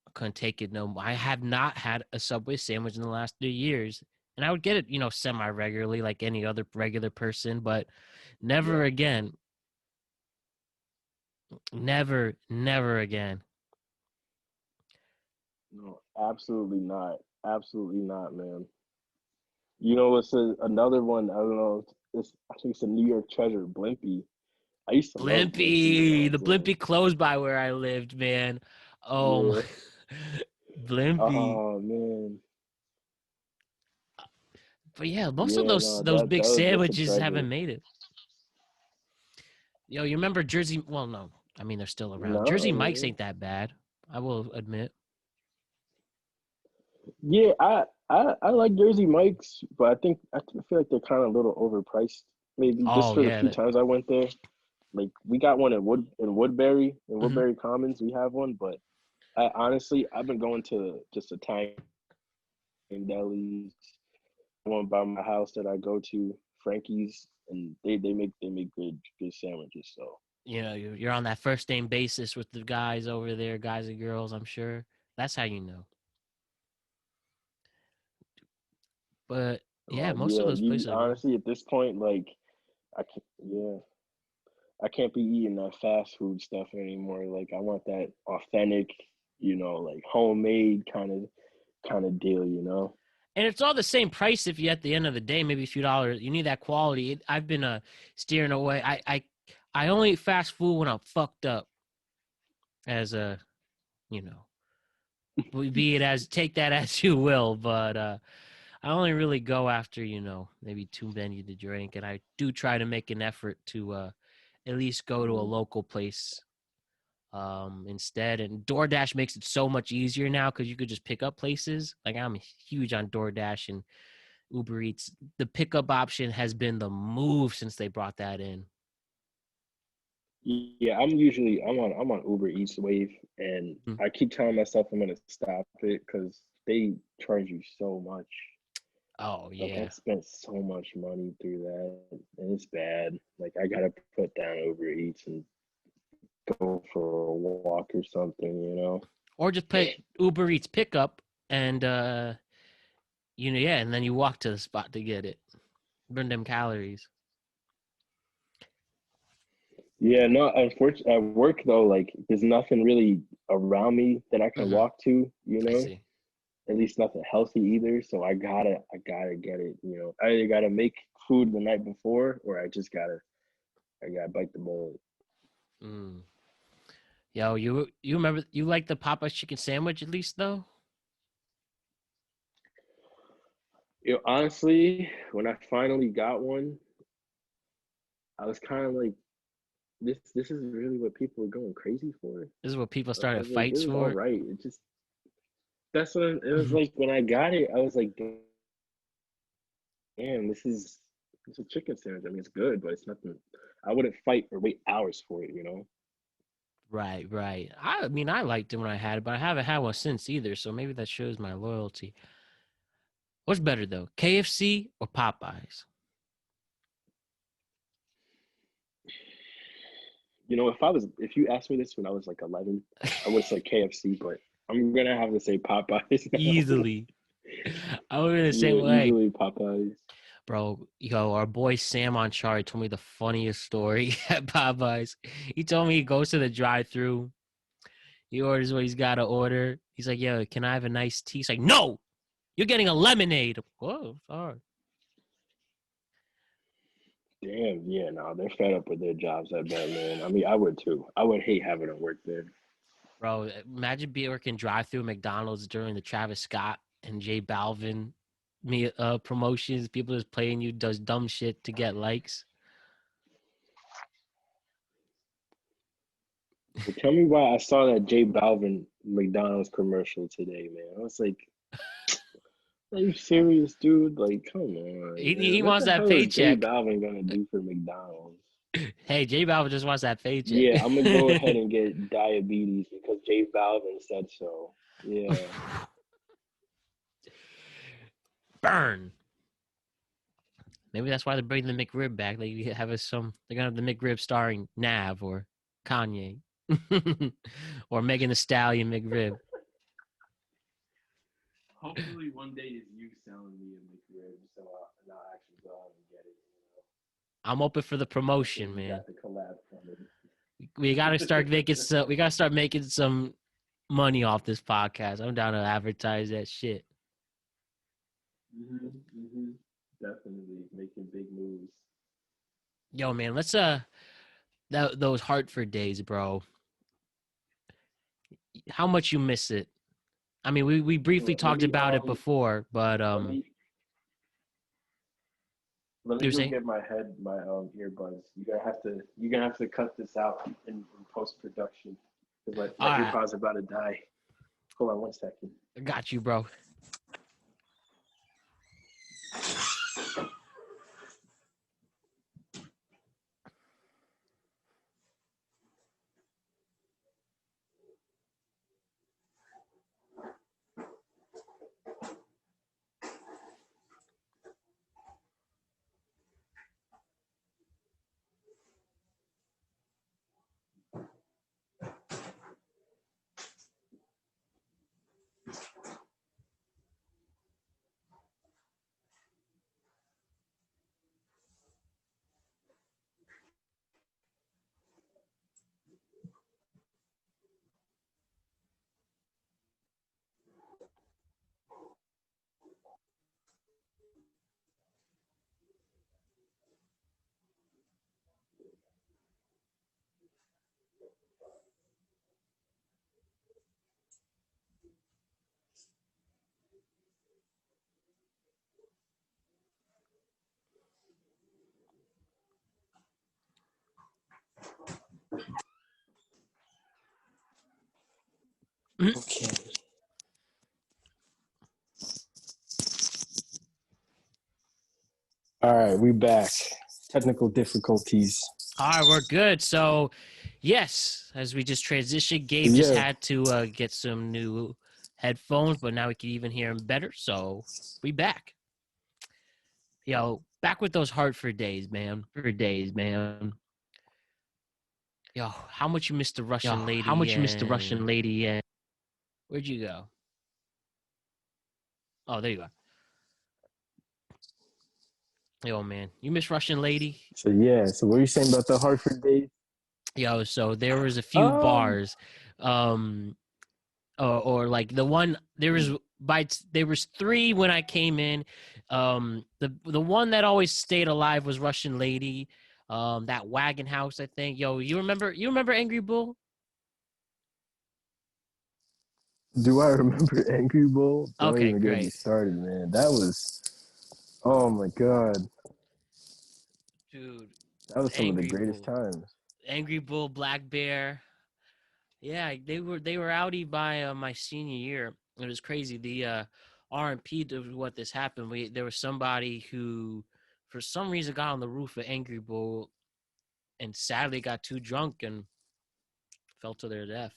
I couldn't take it no more. I have not had a Subway sandwich in the last 3 years. And I would get it, semi regularly like any other regular person, but never Yeah. again. Never, never again. No, absolutely not. Absolutely not, man. You know what's another one? I don't know. I think it's a New York treasure, Blimpie. I used to love Blimpie when I Blimpie. was The little. Blimpie closed by where I lived, man. Oh my Yeah. Blimpie. Oh man. But yeah, most of Yeah, those no, those big that's a sandwiches treasure. haven't made it. Yo, you remember Jersey? Well, no. I mean, they're still around. Jersey Mike's No, ain't that bad. I will admit. yeah, I like Jersey Mike's, but I feel like they're kind of a little overpriced. Maybe just Oh for the yeah, few times I went there. Like we got one in mhm. Woodbury Commons. We have one, but I honestly I've been going to just Italian delis. One by my house that I go to, Frankie's, and they make good sandwiches. So You're on that first name basis with the guys over there, guys and girls. I'm sure that's how you know. But yeah, most of yeah, those you places are good. honestly at this point like I can't, yeah. I can't be eating that fast food stuff anymore. Like I want that authentic, like homemade kind of deal, And it's all the same price if you at the end of the day, maybe a few dollars. You need that quality. I've been steering away. I only eat fast food when I'm fucked up. As a, you know, be it as take that as you will, but I only really go after maybe too many to drink, and I do try to make an effort to at least go to a Mhm. local place instead. And DoorDash makes it so much easier now because you could just pick up places. Like I'm huge on DoorDash and Uber Eats. The pickup option has been the move since they brought that in. Yeah, I'm on Uber Eats wave, and Mm. I keep telling myself I'm gonna stop it because they charge you so much. Oh Like I yeah. spent so much money through that, and it's bad. Like I gotta put down Uber Eats and go for a walk or something. Or just put Uber Eats pickup and yeah, and then you walk to the spot to get it. Burn them calories. Yeah, no, unfortunately, at work though, like there's nothing really around me that I can Mm-hmm. walk to, I see. at least nothing healthy either. So I gotta get it. I either gotta make food the night before, or I gotta bite the bullet. Mm. Yo, you remember you like the Popeye's chicken sandwich at least though? Honestly, when I finally got one, I was kind of like, this is really what people are going crazy for. This is what people I started was like, fights this is all for. right. It was like when I got it, I was like, damn, it's a chicken sandwich. I mean, it's good, but it's nothing. I wouldn't fight or wait hours for it. Right, right. I mean, I liked it when I had it, but I haven't had one since either. So maybe that shows my loyalty. What's better though, KFC or Popeyes? If you asked me this when I was like 11, I would have said KFC, but I'm gonna have to say Popeyes now. Easily. I was gonna say, Yeah, like, easily Popeyes. bro, yo, our boy Sam on Chari told me the funniest story at Popeyes. He told me he goes to the drive-through. He orders what he's got to order. He's like, yo, can I have a nice tea? He's like, no, you're getting a lemonade. Whoa, sorry. Damn, yeah, no, they're fed up with their jobs, I bet, man. I mean, I would too. I would hate having to work there. Bro, imagine being working drive-through McDonald's during the Travis Scott and J Balvin promotions. People just playing you does dumb shit to get likes. But tell me why I saw that J Balvin McDonald's commercial today, man. I was like, are you serious, dude? Like, come on, man. He What wants the that hell is J paycheck. Balvin gonna do for McDonald's? Hey, J Balvin just wants that paycheck. Yeah, I'm gonna go ahead and get diabetes because J Balvin said so. Yeah. Burn. Maybe that's why they're bringing the McRib back. They have they're gonna have the McRib starring Nav or Kanye or Megan Thee Stallion McRib. Hopefully one day is you selling me a McRib, so I'll actually go out and get it. I'm open for the Hopefully promotion, we man. got the collab coming. We gotta start making some. We gotta start making some money off this podcast. I'm down to advertise that shit. Definitely making big moves. Yo, man, let's those Hartford days, bro. How much you miss it? I mean, we briefly Let talked me about it before, but let me let me you're go saying, get my earbuds. You're gonna have to cut this out in post production because my all right, earpods are about to die. Hold on 1 second. I got you, bro. Okay. All right, we back. Technical difficulties. All right, we're good. So, yes, as we just transitioned, Gabe just Yeah. had to get some new headphones, but now we can even hear him better. So, we back. Yo, back with those Hartford days, man. For days, man. Yo, how much you missed the Yo, Russian how lady much you missed the and Russian lady? And where'd you go? Oh, there you are. Yo, man, you miss Russian lady? So yeah. So what are you saying about the Hartford days? Yo, so there was a few Um. bars, um, or like the one there was three when I came in. The one that always stayed alive was Russian Lady. That Wagon House, I think. Yo, you remember Angry Bull? Do I remember Angry Bull? Don't Okay, even get me great, started, man. That was. Oh my god. dude. That was some of the Angry greatest Bull, times. Angry Bull, Black Bear. Yeah, they were outie by my senior year. It was crazy. The R&P of what this happened. There was somebody who, for some reason, got on the roof of Angry Bull and sadly got too drunk and fell to their death.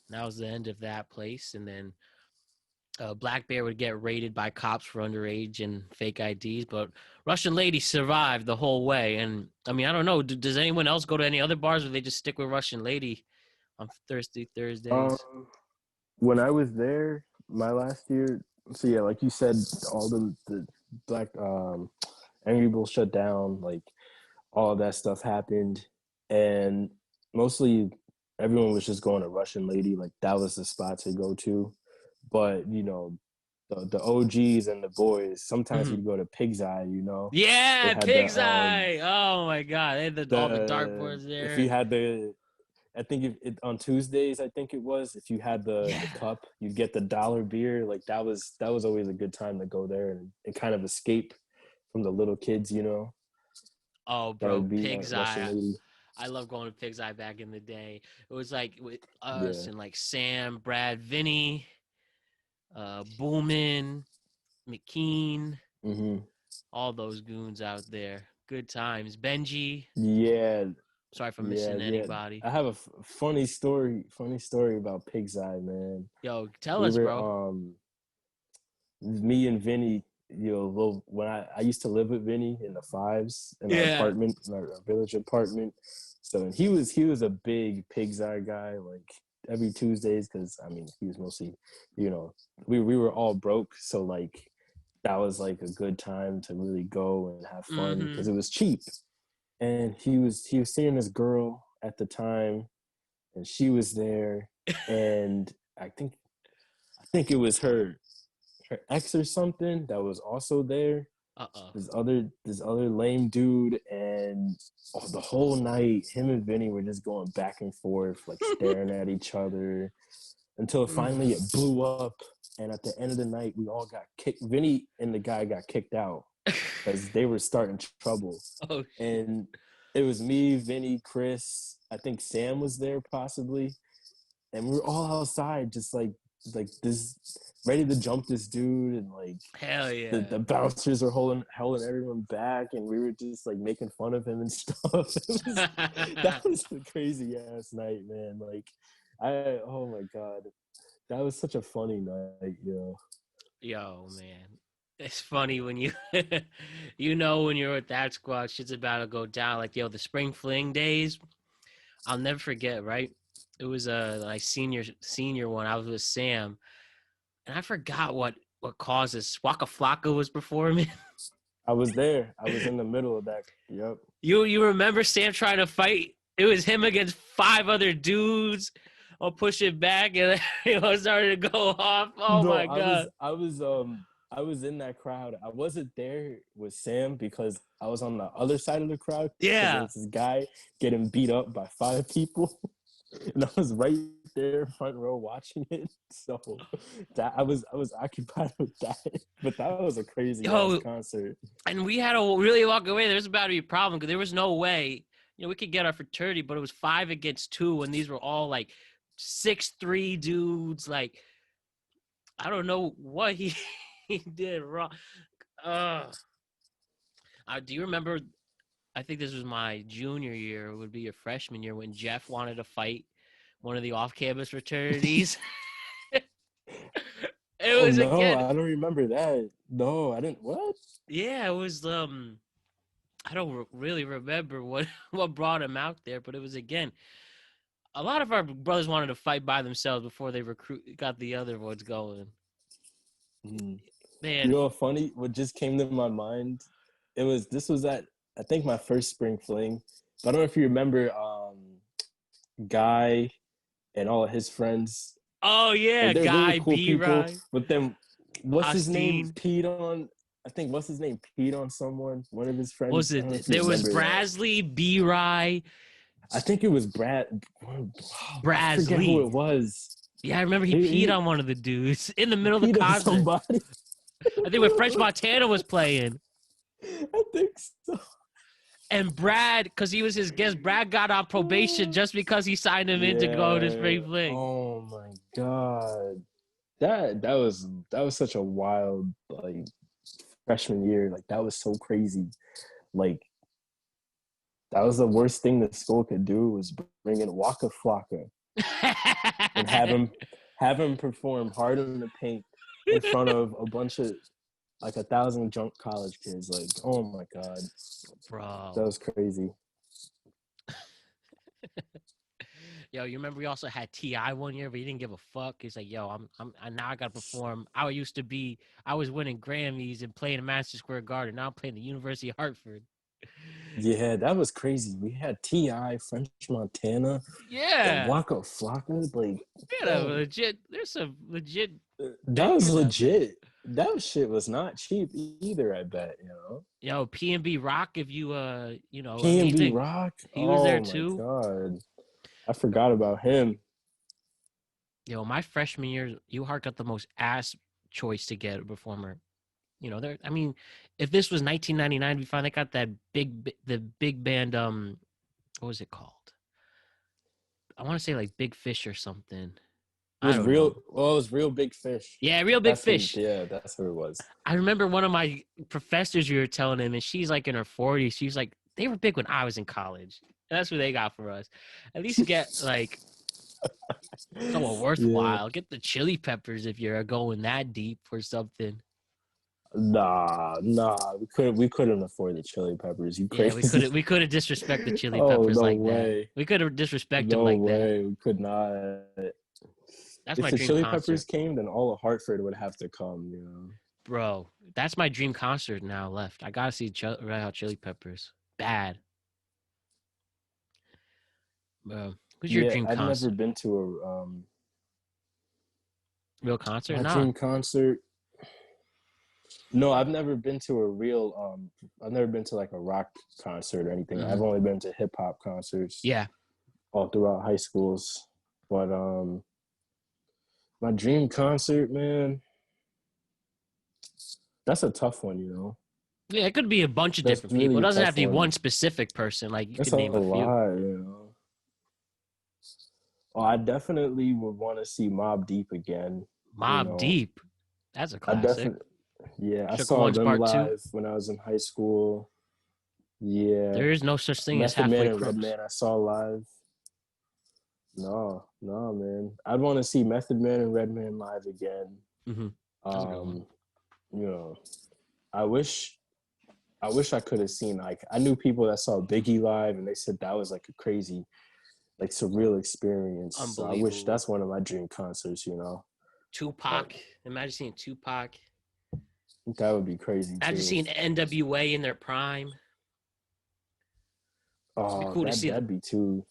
And that was the end of that place. And then Black Bear would get raided by cops for underage and fake IDs, but Russian Lady survived the whole way. And I mean, I don't know. Does anyone else go to any other bars, or they just stick with Russian Lady on Thursdays? Um. When I was there, my last year. So yeah, like you said, all the black Angry Bull shut down. Like all of that stuff happened, and mostly everyone was just going to Russian Lady. Like that was the spot to go to. But the OGs and the boys. Sometimes Mm-hmm. we'd go to Pig's Eye. They Yeah, had Pig's Eye. Oh my God, they had all the the dartboards if there. you had the I think on Tuesdays, I think it was. If you had the Yeah. cup, you'd get the dollar beer. Like that was always a good time to go there and kind of escape from the little kids. Oh, That bro, would be at Pig's Russian Eye. Lady. I love going to Pig's Eye back in the day. It was like with us Yeah. and like Sam, Brad, Vinny, Boomin, McKean, Hmm. all those goons out there. Good times. Benji. Yeah. Sorry if I'm Yeah. missing Yeah. anybody. I have a funny story. Funny story about Pig's Eye, man. Yo, tell We us, were bro. me and Vinny. When I used to live with Vinny in the fives in our Yeah. apartment, in our village apartment. So he was a big Pig's Eye guy, like every Tuesdays, because I mean he was mostly, we were all broke, so like that was like a good time to really go and have fun Mm-hmm. because it was cheap. And he was seeing this girl at the time, and she was there, and I think it was her ex or something that was also there. Uh-oh. This other lame dude, and the whole night him and Vinny were just going back and forth, like staring at each other until finally it blew up. And at the end of the night, we all got kicked. Vinny and the guy got kicked out because they were starting trouble. Oh, shit. And it was me, Vinny, Chris. I think Sam was there possibly, and we were all outside, just like this, ready to jump this dude, and like Hell the, yeah. the bouncers were holding everyone back, and we were just like making fun of him and stuff. That was a crazy ass night, man. Like oh my god, that was such a funny night, Yo, man. It's funny when you when you're with that squad, shit's about to go down. Like, yo, the spring fling days, I'll never forget, right? It was like senior one. I was with Sam, and I forgot what caused this. Waka Flocka was performing. I was there. I was in the middle of that. Yep. You remember Sam trying to fight? It was him against five other dudes. I'll push it back, and it started to go off. Oh No, my I was god! I was I was in that crowd. I wasn't there with Sam because I was on the other side of the crowd because there Yeah. was this guy getting beat up by five people. And I was right there front row watching it. So that I was occupied with that. But that was a crazy ass Yo, concert. and we had to really walk away. There was about to be a problem because there was no way, we could get our fraternity, but it was 5 against 2, and these were all like 6'3" dudes. Like, I don't know what he, he did wrong. Do you remember? I think this was my junior year. It would be your freshman year when Jeff wanted to fight one of the off-campus fraternities. It Oh was no, again. I don't remember that. No, I didn't. What? Yeah, it was. I don't really remember what brought him out there, but it was again. A lot of our brothers wanted to fight by themselves before they got the other ones going. Mm. You Man, know what funny? What just came to my mind? This was at I think my first spring fling. But I don't know if you remember Guy and all of his friends. oh yeah, Like they were Guy cool B. people. Rye, But then what's his name? Hostine. Peed on I think what's his name? Peed on someone, one of his What was friends. I don't know it? if you There was remember that. Brasley, B. Rye, I think it was Brad. I forget who Brasley. it was. Yeah, I remember he peed He on one of the dudes in the middle of the peed on concert. somebody. I think when French Montana was playing. I think so. And Brad, because he was his guest, Brad got on probation just because he signed him in to go to Yeah. spring fling. Oh my god. That was such a wild like freshman year. Like that was so crazy. Like that was the worst thing the school could do was bring in Waka Flocka and have him perform Hard in the Paint in front of a bunch of like 1,000 drunk college kids. Like, oh my god, Bro. that was crazy. Yo, you remember we also had T.I. one year, but he didn't give a fuck. He's like, yo, now I gotta perform. I was winning Grammys and playing in Madison Square Garden. Now I'm playing the University of Hartford. Yeah, that was crazy. We had T.I., French Montana, and Yeah. Waka Flocka. Like, There's some legit that was bangers out there. legit. That shit was not cheap either. I bet Yo, P&B Rock, if you P&B Rock. he was there Oh my too. god, I forgot about him. Yo, my freshman year, UHart got the most ass choice to get a performer. There. I mean, if this was 1999, we finally got the big band. What was it called? I want to say like Big Fish or something. It I was don't know. Well, it was Real Big Fish. Yeah, Real Big Fish. That's who it was. I remember one of my professors you were telling him, and she's like in her 40s. She's like, they were big when I was in college. And that's what they got for us. At least get like someone worthwhile. Get the Chili Peppers if you're going that deep or something. Nah, we couldn't afford the Chili Peppers. You crazy? Yeah, we could have disrespected the Chili Oh, Peppers no like way. that. We could have disrespected them No like that. way, we could not. That's If my the dream Chili concert. Peppers came, then all of Hartford would have to come. Bro, that's my dream concert now left. I gotta see Red Hot Chili Peppers. Bad. Bro, who's your dream I've concert? never been to a real concert? my dream concert. No, I've never been to a real I've never been to like a rock concert or anything. Mm-hmm. I've only been to hip hop concerts. Yeah. All throughout high schools. But my dream concert, man, that's a tough one. Yeah, it could be a bunch of different people. It doesn't have to be one specific person. Like you that's could name a few. Lot. Oh, I definitely would want to see Mobb Deep again. Mobb Deep, that's a classic. I saw them live when I was in high school. Yeah, there is no such thing as Method halfway Man and crooks. Redman I saw live. No, man. I'd want to see Method Man and Redman live again. Mm-hmm. That's a good one. I wish I could have seen, like, I knew people that saw Biggie live and they said that was like a crazy, like, surreal experience. So I wish that's one of my dream concerts. Tupac. Imagine seeing Tupac. That would be crazy. Imagine seeing NWA in their prime. Oh, cool that'd be too.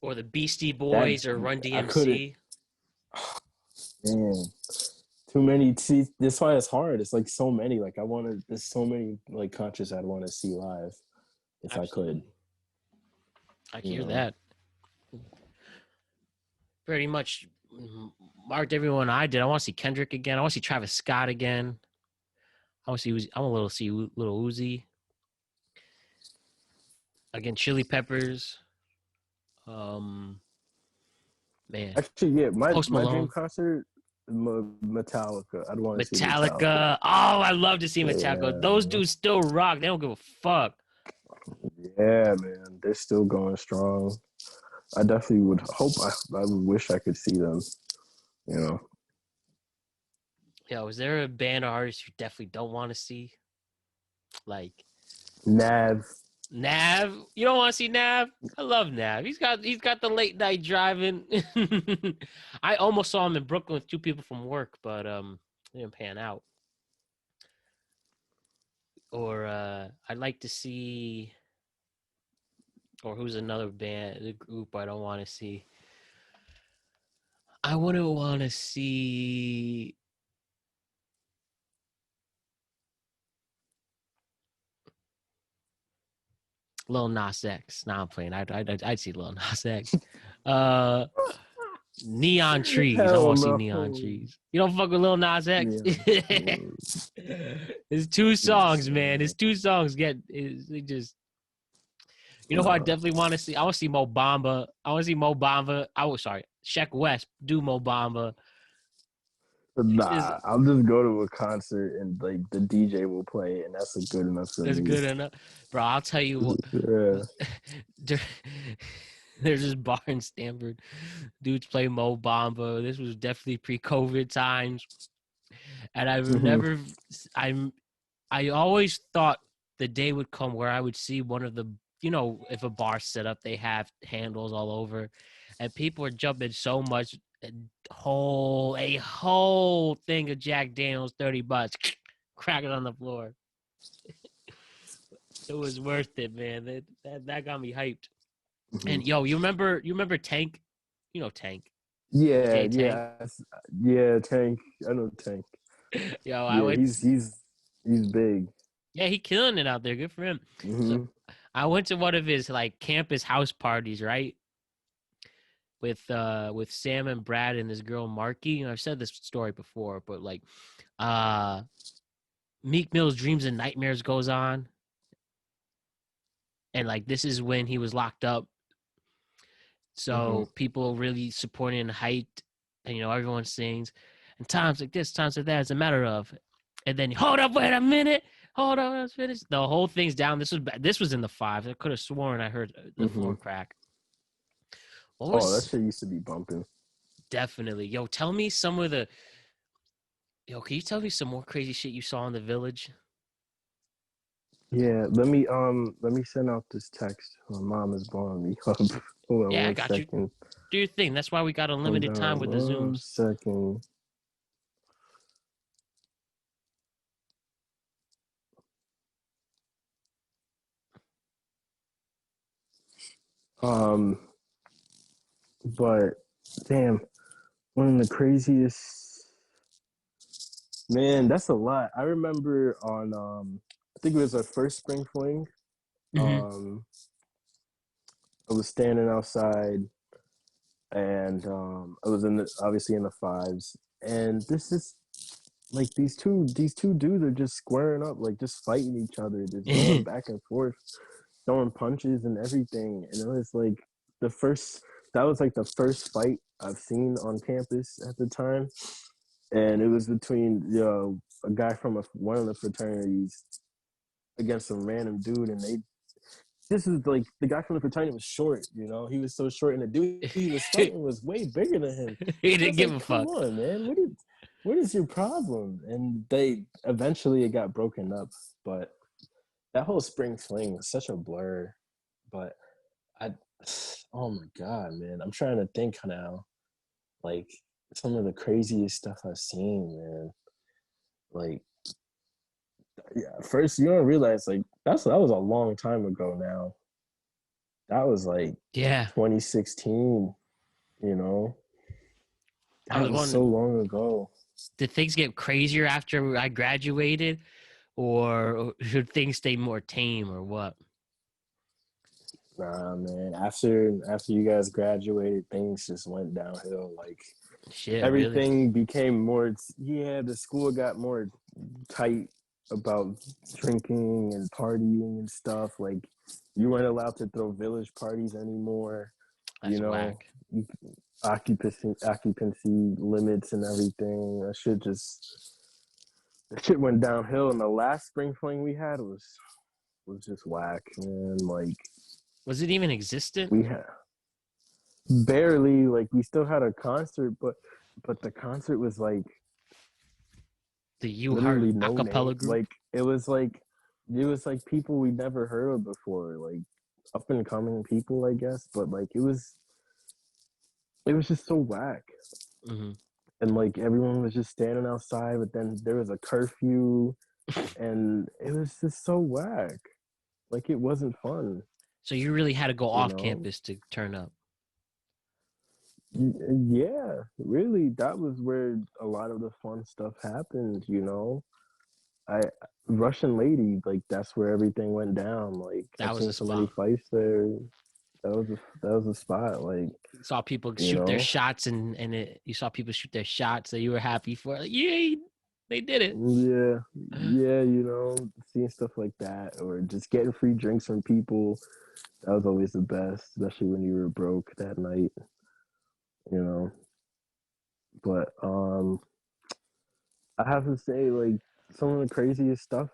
Or the Beastie Boys or Run DMC. Man, too many. See, that's why it's hard. It's like so many. Like there's so many like concerts I'd want to see live if Absolutely. I could. I can hear that. Pretty much marked everyone I did. I want to see Kendrick again. I want to see Travis Scott again. I want to see Little Uzi. Again, Chili Peppers. Man, man. Actually, yeah, Post my dream Malone. concert, Metallica. I'd want to see Metallica. Metallica. Oh, I love to see Metallica. Those Yeah, dudes still rock. They don't give a fuck. yeah, man, they're still going strong. I definitely would hope. I would wish I could see them. You know, Yo, is there a band or artist you definitely don't want to see? Like Nav. Nav. You don't want to see Nav? I love Nav. He's got the late night driving. I almost saw him in Brooklyn with two people from work, but it didn't pan out. Or I'd like to see, or who's another band, the group I don't want to see. I wouldn't want to see. Lil Nas X. Nah, I'm playing. I'd see Lil Nas X. Uh, Neon Trees. I Hell want to see no. Neon Trees. You don't fuck with Lil Nas X? Yeah. His two songs, man. Yeah. His two songs they just. You know who I definitely want to see? I want to see Mo Bamba. I want to see Mo Bamba. Sorry, Sheck West do Mo Bamba. Nah, I'll just go to a concert and like the DJ will play, and that's good enough for It's me. good enough, bro. I'll tell you what. Yeah. There's this bar in Stanford. Dudes play Mo Bamba. This was definitely pre-COVID times, and I've never. I always thought the day would come where I would see one of the. If a bar set up, they have handles all over, and people are jumping so much. A whole thing of Jack Daniels, $30, cracking on the floor. It was worth it, man. That got me hyped. And yo, you remember Tank? You know Tank. Yeah, DJ Tank. yeah, Tank. I know Tank. Yo, I Yeah, went. he's big. Yeah, he killing it out there. Good for him. So I went to one of his like campus house parties, right? With Sam and Brad and this girl Marky. And I've said this story before, but like Meek Mill's Dreams and Nightmares goes on. And like this is when he was locked up. So people really supporting and hyped, and everyone sings. And times like this, times like that, it's a matter of. And then hold up, wait a minute, hold on, let's finish. The whole thing's down. This was in the fives. I could have sworn I heard the floor crack. That shit used to be bumping. Definitely, yo. Tell me some of the. Yo, can you tell me some more crazy shit you saw in the Village? Yeah, let me send out this text. My mom is blowing me up. Hold on, Yeah, I one got second. you. Do your thing. That's why we got unlimited time with the Zooms. 1 second. But damn, one of the craziest. Man, that's a lot. I remember on I think it was our first spring fling. I was standing outside, and I was obviously in the fives, and this is like these two dudes are just squaring up, like just fighting each other, just going back and forth, throwing punches and everything. And it was like that was like the first fight I've seen on campus at the time, and it was between a guy from one of the fraternities against some random dude, and this is like the guy from the fraternity was short, he was so short, and the dude he was fighting was way bigger than him. He didn't give a fuck. Come on, man, what is your problem? And it got broken up, but that whole spring fling was such a blur. But oh my god, man, I'm trying to think now, like some of the craziest stuff I've seen, man. Like, yeah, first you don't realize like that was a long time ago now. That was like 2016, That was so long ago. Did things get crazier after I graduated, or should things stay more tame, or what? Nah, man. After you guys graduated, things just went downhill. Like everything became more. Yeah, the school got more tight about drinking and partying and stuff. Like you weren't allowed to throw village parties anymore. That's you know, whack. occupancy limits and everything. That shit went downhill. And the last spring fling we had was just whack, man. Like Was it even existent? we had barely, like, we still had a concert, but the concert was like The You Heart literally no name. acapella group? Like it was like people we never heard of before, like up and coming people, I guess. But like it was just so whack. Mm-hmm. And like everyone was just standing outside, but then there was a curfew, and it was just so whack. Like it wasn't fun, So you really had to go you off know. campus to turn up. Yeah, really, that was where a lot of the fun stuff happened, you know. I Russian Lady, like that's where everything went down. Like That I've was seen a so many spot. fights there. That was a spot. Like, Saw people you shoot their know, shots, and you saw people shoot their shots that you were happy for. Like, yay, they did it. yeah, yeah, you know, seeing stuff like that, or just getting free drinks from people. That was always the best, especially when you were broke that night. You know, but I have to say, like, some of the craziest stuff.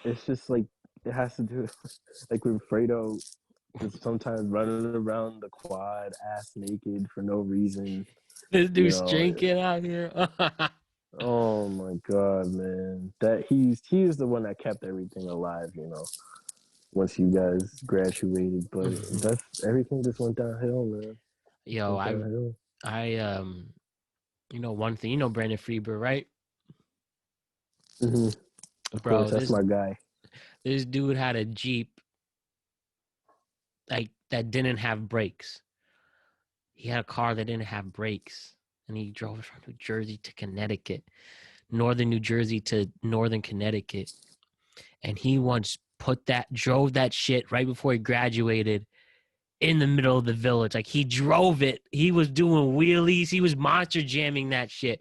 It's just like it has to do like with Fredo, just sometimes running around the quad ass naked for no reason. This You dude's know, drinking out here. oh my god, man, that he's the one that kept everything alive. You know, once you guys graduated, but that's everything just went downhill, man. Yo, Went downhill. I you know one thing. You know Brandon Freeber, right? Hmm. Of course, Bro, that's my guy. this dude had a Jeep like that didn't have brakes. He had a car that didn't have brakes, and he drove it from New Jersey to Connecticut, northern New Jersey to northern Connecticut, and he once drove that shit right before he graduated in the middle of the village. Like he drove it. He was doing wheelies. He was monster jamming that shit.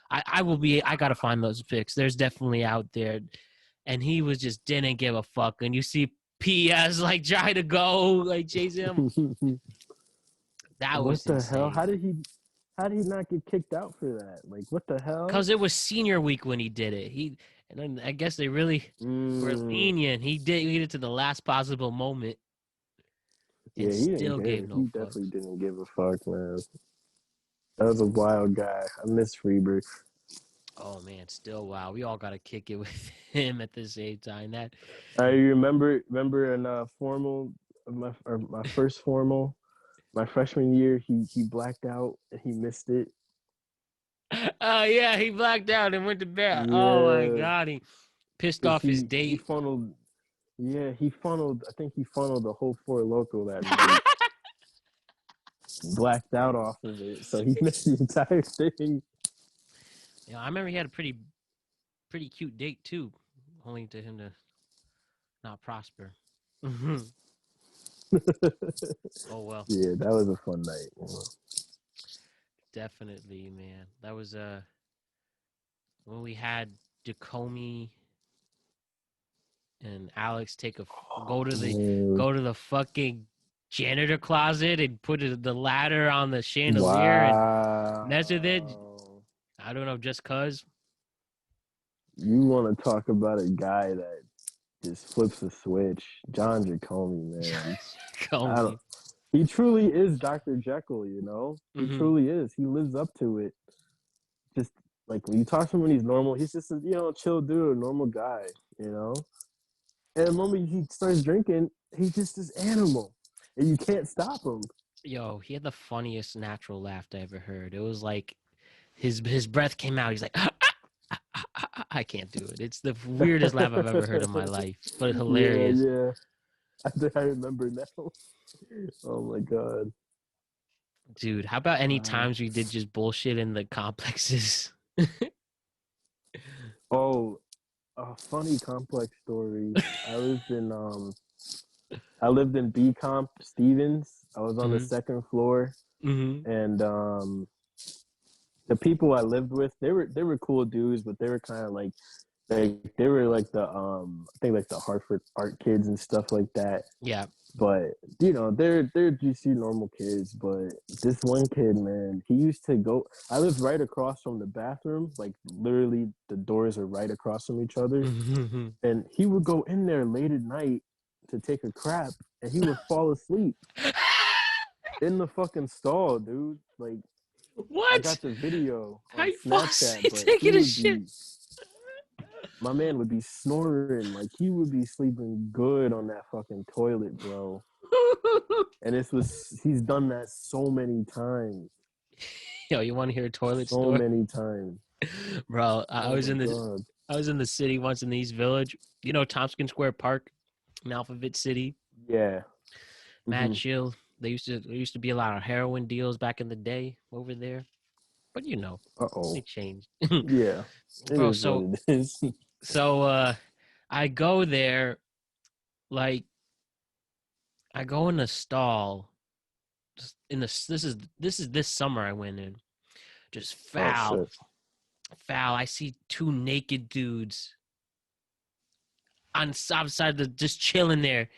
I gotta find those pics. There's definitely out there. And he was just didn't give a fuck. And you see PS like try to go, like chase him. That What was the hell? insane. How did he not get kicked out for that? Like, what the hell? Cause it was senior week when he did it. And then I guess they really were Mm, lenient. He did it to the last possible moment and yeah, he didn't still gave care. no He definitely fucks. didn't give a fuck, man. That was a wild guy. I miss Freebird. Oh man, still wow. We all gotta kick it with him at the same time. That I remember in formal, my first formal, my freshman year, he blacked out and he missed it. oh yeah, he blacked out and went to bed. Oh my Yeah, god, he pissed because off his he date. funneled. Yeah, he funneled. I think he funneled the whole Four Loco that night. Blacked out off of it, so he missed the entire thing. Yeah, I remember he had a pretty cute date too, only to him to not prosper. Oh well, Yeah, that was a fun night. definitely, man. That was when we had Jacomi and Alex go to the fucking janitor closet and put the ladder on the chandelier and mess with it. Wow. I don't know, just cause. You want to talk about a guy that just flips a switch? John Jacomi, man. I don't, Jacomi. he truly is Dr. Jekyll, you know? He Mm-hmm. truly is. He lives up to it. Just like when you talk to him when he's normal, he's just a, chill dude, a normal guy, you know? And the moment he starts drinking, he's just this animal. And you can't stop him. Yo, he had the funniest natural laugh I ever heard. It was like his breath came out. He's like, I can't do it. It's the weirdest laugh I've ever heard in my life, but Yeah, hilarious. yeah. I think I remember now. Oh my god. Dude, how about any times we did just bullshit in the complexes? Oh, a funny complex story. I lived in B Comp Stevens. I was on the Mm-hmm. second floor, Mm-hmm. and the people I lived with, they were cool dudes, but they were kind of like they were like the I think like the Hartford art kids and stuff like that. Yeah. But they're GC normal kids. But this one kid, man, he used to go. I lived right across from the bathroom, like literally the doors are right across from each other. And he would go in there late at night to take a crap, and he would fall asleep in the fucking stall, dude. Like, I What? got the video How on you fall Snapchat, asleep but taking a shit? my man would be snoring. Like, he would be sleeping good on that fucking toilet, bro. And he's done that so many times. Yo, you want to hear a toilet So story? many times. Bro, Oh my God. I was in the city once in the East Village. You know Tompkins Square Park in Alphabet City? Yeah. Mad chill. There used to be a lot of heroin deals back in the day over there. But Uh-oh. it changed. Yeah. It Bro, is what it is. I go there, like I go in the stall just in the this is this summer I went in. Just Oh, foul. shit. Foul. I see two naked dudes on outside just chilling there.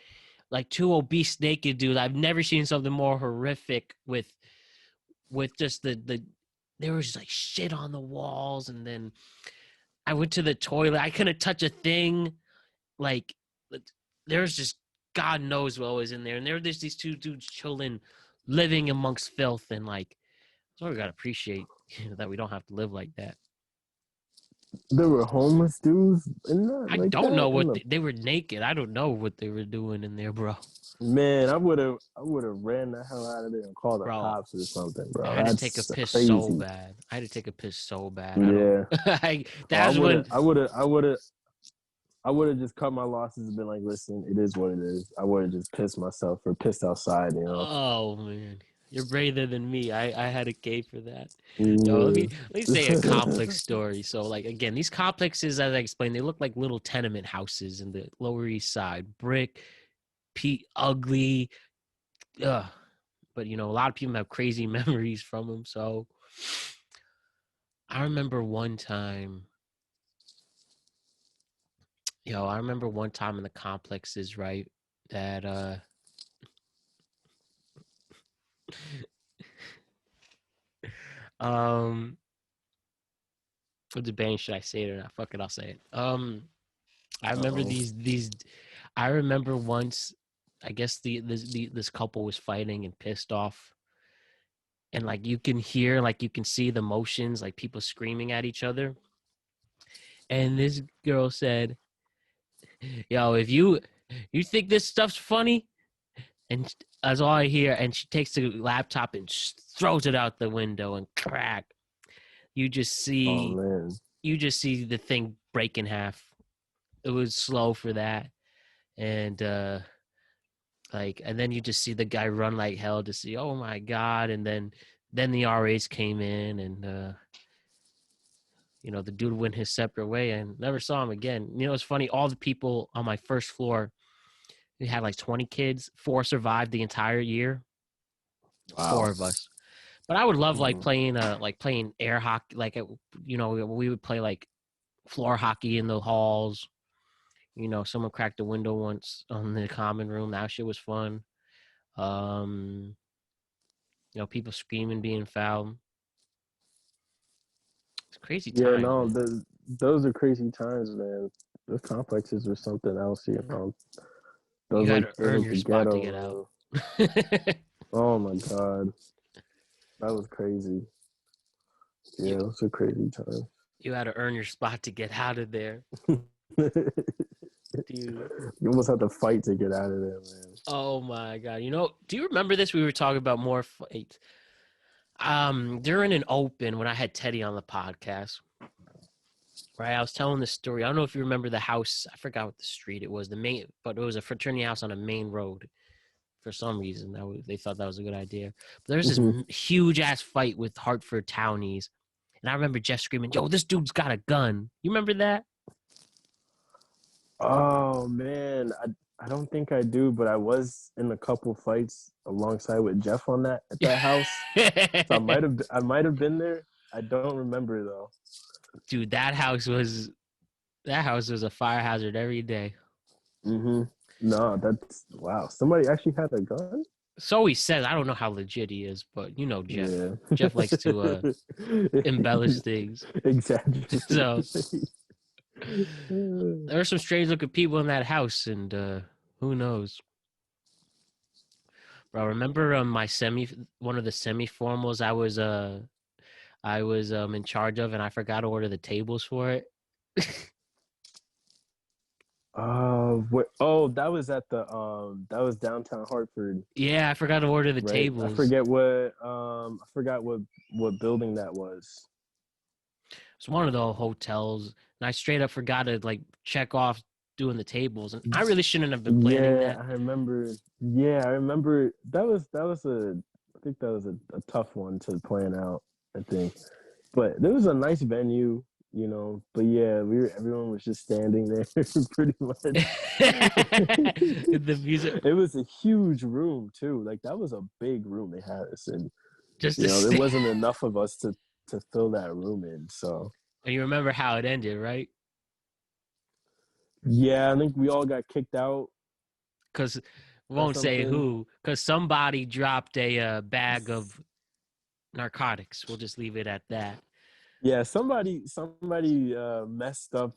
Like two obese naked dudes. I've never seen something more horrific with just the there was just like shit on the walls, and then I went to the toilet. I couldn't touch a thing. Like there was just God knows what was in there. And there were just these two dudes chilling, living amongst filth, and like that's what we gotta appreciate, that we don't have to live like that. There were homeless dudes in that, I like don't know that. what they were naked. I don't know what they were doing in there, bro. Man, I would have ran the hell out of there and called the Bro, cops or something, I bro. had to That's take a piss so crazy. bad. I had to take a piss so bad. I don't. Yeah. That's when I would have just cut my losses and been like, listen, it is what it is. I would have just pissed myself or pissed outside, Oh man, you're braver than me. I had a K for that. Yo, Yeah. let me say a complex story. So like again, these complexes, as I explained, they look like little tenement houses in the Lower East Side, brick, ugly. Ugh. But a lot of people have crazy memories from them. So I remember one time. I remember one time in the complexes, right? That what debate should I say it or not? Fuck it, I'll say it. I remember these I remember once, I guess this couple was fighting and pissed off, and like you can hear, like you can see the motions, like people screaming at each other. And this girl said, "Yo, if you think this stuff's funny," and that's all I hear, and she takes the laptop and throws it out the window and crack. You just Oh see man. the thing break in half. It was slow for that. And and then you just see the guy run like hell to see, oh my God. And then the RAs came in, and the dude went his separate way and never saw him again. It's funny, all the people on my first floor, we had like 20 kids, 4 survived the entire year. Wow. 4 of us. But I would love playing air hockey, we would play like floor hockey in the halls. Someone cracked a window once on the common room. That shit was fun. People screaming, being foul. It's crazy time. Yeah, no, those are crazy times, man. Those complexes are something else, Those You had like to earn your the spot to ghetto. get out. Oh my God, that was crazy. Yeah, those are crazy times. You had to earn your spot to get out of there. Dude. You almost have to fight to get out of there, man. Oh my God. Do you remember this? We were talking about more fights. During an open, when I had Teddy on the podcast, right, I was telling this story. I don't know if you remember the house. I forgot what the street it was. But it was a fraternity house on a main road. For some reason, they thought that was a good idea. But there's this huge ass fight with Hartford townies, and I remember Jeff screaming, "Yo, this dude's got a gun!" You remember that? Oh man, I don't think I do, but I was in a couple fights alongside with Jeff on that at that house. So I might have been there. I don't remember though. Dude, that house was a fire hazard every day. No, that's wow. Somebody actually had a gun. So he says. I don't know how legit he is, but you know Jeff. Yeah. Jeff likes to embellish things. So Exaggerate. there are some strange looking people in that house, and who knows. Bro, remember one of the semi formals I was in charge of, and I forgot to order the tables for it. What? Oh, that was downtown Hartford, Yeah, I forgot to order the right? tables. I forgot what building that was. It's one of the hotels, and I straight up forgot to like check off doing the tables, and I really shouldn't have been planning Yeah, that. I remember. Yeah, I remember. I think that was a tough one to plan out. I think, but there was a nice venue, you know. But yeah, everyone was just standing there, pretty much. The music, It was a huge room too. Like that was a big room they had us in. just You to know, there stay. wasn't enough of us to fill that room in. So And you remember how it ended, right? yeah, I think we all got kicked out Because we or won't say something. who, because somebody dropped a bag of narcotics. We'll just leave it at that. Yeah, somebody messed up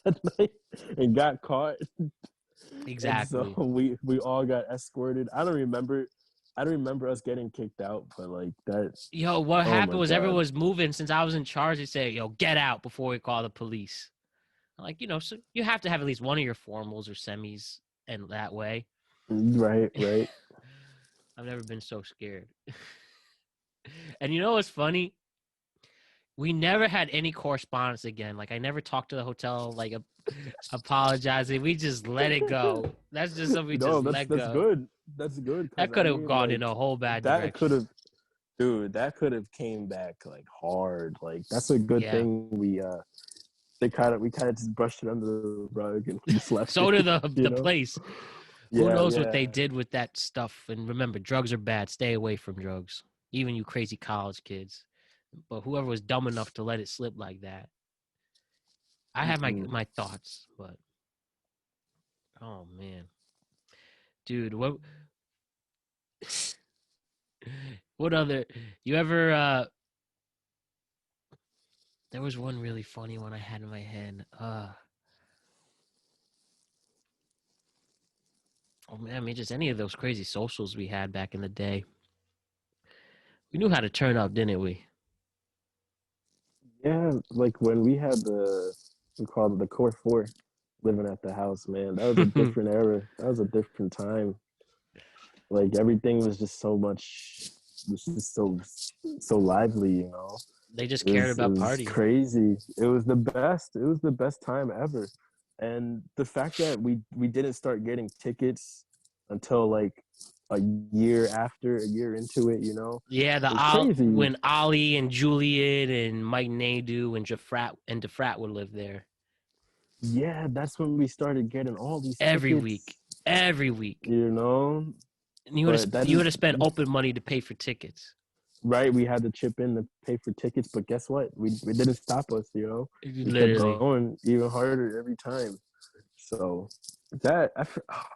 that night and got caught, and so Exactly. we all got escorted. I don't remember us getting kicked out, but like that. Yo, what Oh happened my was everyone god! was moving. Since I was in charge, they said, "Yo, get out before we call the police." Like, so you have to have at least one of your formals or semis, and that way. Right, right. I've never been so scared. And you know what's funny? We never had any correspondence again. Like, I never talked to the hotel, like, apologizing. We just let it go. That's just something we No, just let that's go. good. That's good because That I could have mean, gone like in a whole bad that could direction. have, dude. That could have came back like hard. Like that's a good Yeah. thing. We kind of just brushed it under the rug and just left So it. did You the know? place. Who Yeah, knows what yeah. they did with that stuff? And remember, drugs are bad. Stay away from drugs. Even you crazy college kids. But whoever was dumb enough to let it slip like that. I have Mm-mm. my thoughts, but oh man. Dude, what what other you ever there was one really funny one I had in my head. Oh man, I mean just any of those crazy socials we had back in the day. We knew how to turn up, didn't we? Yeah, like when we had we called it the core four living at the house, man. That was a different era. That was a different time. Like everything was just so much, was just so lively, you know. They just cared It about was partying. crazy. It was the best. It was the best time ever. And the fact that we didn't start getting tickets until like a year into it, you know, Yeah, it was crazy. when Ollie and Juliet and Mike Nadu and DeFrat would live there Yeah, that's when we started getting all these every week, tickets, every week. you know. And But you would then, have spent open money to pay for tickets. right, we had to chip in to pay for tickets. But guess what? We didn't stop us, you know. We kept Literally. going even harder every time. So that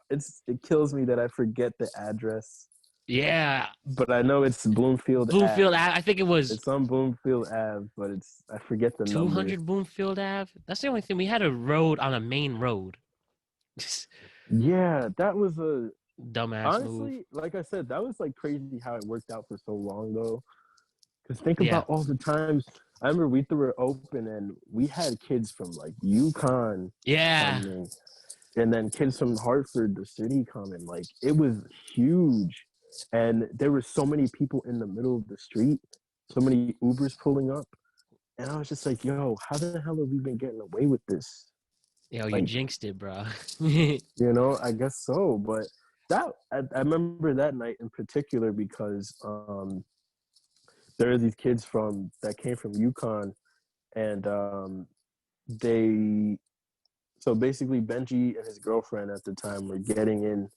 it kills me that I forget the address, Yeah, but I know it's Bloomfield Bloomfield. Ave. I think it was It's on Bloomfield Ave, but I forget the number. 200 Bloomfield Ave. That's the only thing. We had a road on a main road. Yeah, that was a Dumbass move. honestly, like I said, that was like crazy how it worked out for so long though. Because think Yeah. about all the times I remember we threw it open and we had kids from like UConn Yeah. coming, and then kids from Hartford, the city coming. Like it was huge, and there were so many people in the middle of the street, so many Ubers pulling up, and I was just like, "Yo, how the hell have we been getting away with this?" Yo, you Like, jinxed it, bro. you know, I guess so, but I remember that night in particular because there are these kids from that came from UConn, and they so basically Benji and his girlfriend at the time were getting in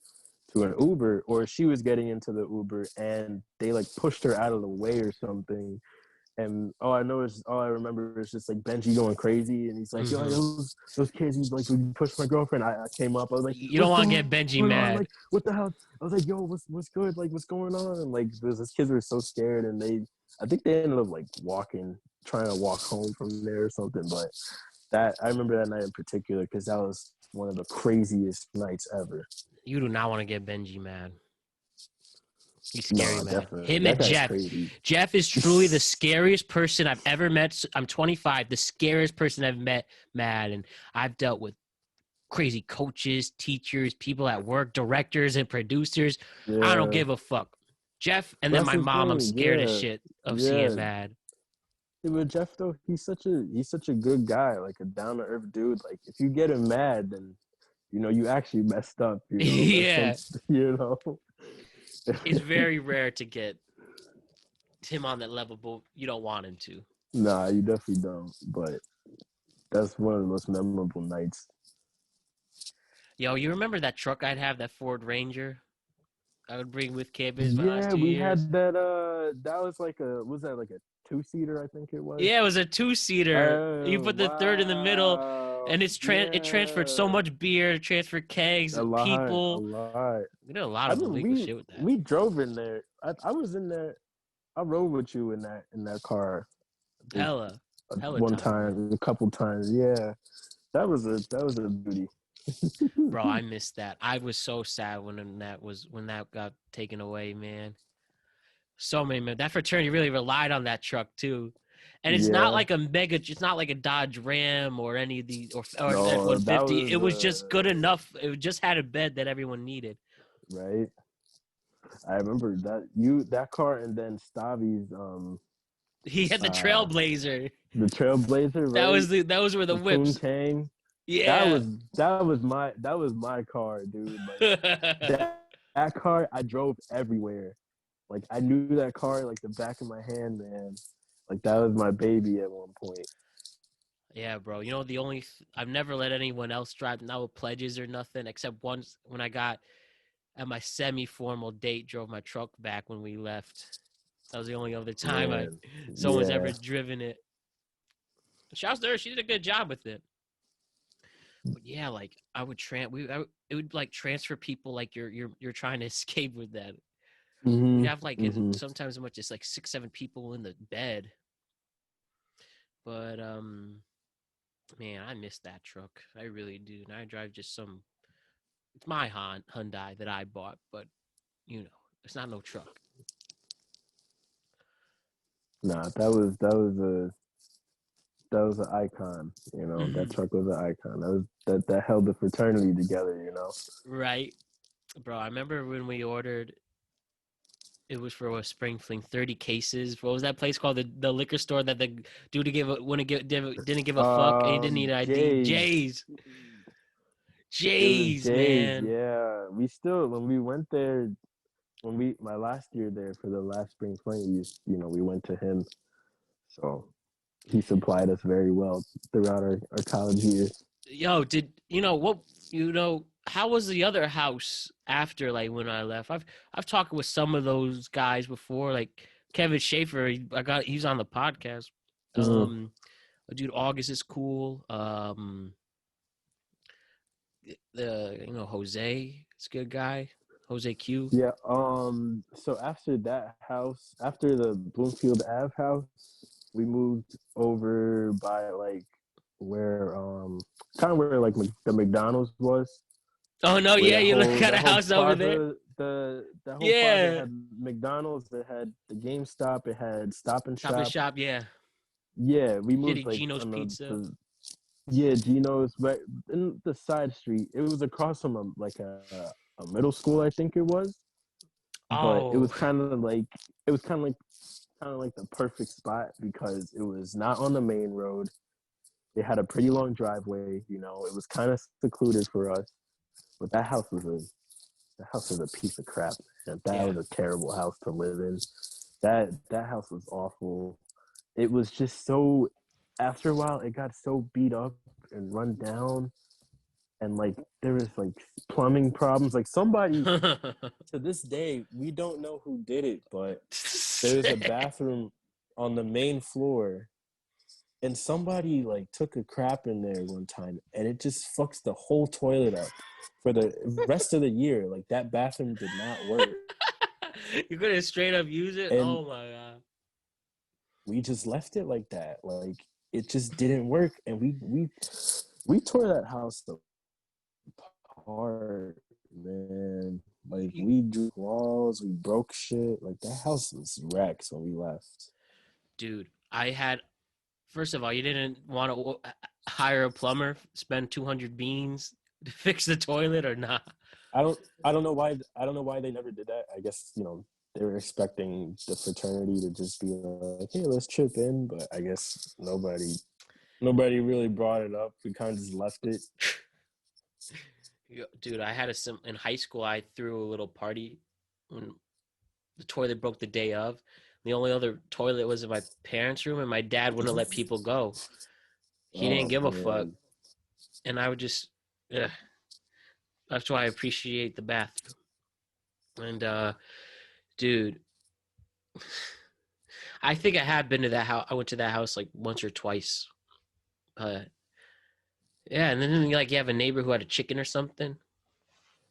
to an Uber, or she was getting into the Uber, and they like pushed her out of the way or something, And all I remember is just like Benji going crazy, and he's like, "Yo, those kids, he's like, you pushed my girlfriend." I came up, I was like, You don't want to get Benji mad. Like, what the hell? I was like, "Yo, what's good? Like, what's going on?" And like, those kids were so scared, and I think they ended up like trying to walk home from there or something. But I remember that night in particular because that was one of the craziest nights ever. You do not want to get Benji mad. He's scary, man. Definitely. Him and Jeff. Crazy. Jeff is truly the scariest person I've ever met. I'm 25, the scariest person I've met mad. And I've dealt with crazy coaches, teachers, people at work, directors and producers. Yeah. I don't give a fuck. Jeff, and then my mom, I'm scared as shit of seeing mad. Yeah, but Jeff, though, he's such a good guy, like a down-to-earth dude. Like, if you get him mad, then, you actually messed up. Yeah. It's very rare to get him on that level, but you don't want him to. Nah, you definitely don't. But that's one of the most memorable nights. Yo, you remember that truck I'd have, that Ford Ranger? I would bring with campus my last 2 years. Yeah, we had that. That was like was that like a 2-seater? I think it was. Yeah, it was a 2-seater. You put the third in the middle, and it transferred so much beer, it transferred kegs, people. A lot. We did a lot of illegal shit with that. We drove in there. I was in there. I rode with you in that car. Hella one time, a couple times. Yeah, that was a beauty. Bro, I missed that. I was so sad when that got taken away, man. So many men. That fraternity really relied on that truck too. And it's not like it's not like a Dodge Ram or any of these or F-150. It was just good enough. It just had a bed that everyone needed. Right. I remember that car, and then Stavi's he had the Trailblazer. The Trailblazer, right? That was where the whips. Poontang. Yeah. That was my car, dude. Like, that car I drove everywhere. Like, I knew that car like the back of my hand, man. Like, that was my baby at one point. Yeah, bro. I've never let anyone else drive, not with pledges or nothing, except once when I got at my semi-formal date, drove my truck back when we left. That was the only other time someone's ever driven it. Shouts to her. She did a good job with it. But yeah, like I would it would like transfer people like you're trying to escape with that. Mm-hmm. We'd have like sometimes as much as like 6-7 people in the bed. But man, I miss that truck. I really do. And I drive just it's my Hyundai that I bought, but it's not no truck. Nah, that was an icon. That truck was an icon. That held the fraternity together. Right, bro. I remember when we ordered. It was for a spring fling, 30 cases. What was that place called? The liquor store that the dude didn't give a fuck. And he didn't need ID. Jay's, man. Yeah, when we went there, my last year there for the last spring fling, we went to him. So he supplied us very well throughout our college years. Yo, how was the other house after, like, when I left? I've talked with some of those guys before, like Kevin Schaefer. He's on the podcast. Dude, August is cool. Jose is a good guy. Jose Q. Yeah. So after that house, after the Bloomfield Ave house, we moved over by like where kind of where like the McDonald's was. Oh no! Yeah, you got a house plaza, over there. The whole plaza had McDonald's. It had the GameStop. It had Stop and Shop. Stop and Shop. Yeah. Yeah, we moved Shitty like Gino's Pizza. Gino's right in the side street. It was across from a middle school, I think it was. But it was kind of like the perfect spot because it was not on the main road. It had a pretty long driveway. It was kind of secluded for us. But that house was a piece of crap. And that was a terrible house to live in. That house was awful. It was just so. After a while, it got so beat up and run down, and like there was like plumbing problems. Like somebody to this day, we don't know who did it, but there's a bathroom on the main floor, and somebody like took a crap in there one time, and it just fucks the whole toilet up for the rest of the year. Like that bathroom did not work. You couldn't straight up use it? And Oh my god. we just left it like that. Like it just didn't work, and we tore that house apart, man. Like we drew walls, we broke shit. Like that house was wrecked when we left. Dude, I had first of all, you didn't want to hire a plumber, spend 200 beans to fix the toilet or not? I don't know why they never did that. I guess, they were expecting the fraternity to just be like, hey, let's chip in, but I guess nobody really brought it up. We kind of just left it. Dude, I had in high school. I threw a little party when the toilet broke the day of. The only other toilet was in my parents' room, and my dad wouldn't let people go. He didn't give a fuck, and I would just. That's why I appreciate the bathroom. And dude, I think I have been to that house. I went to that house like once or twice. Yeah, and then like you have a neighbor who had a chicken or something.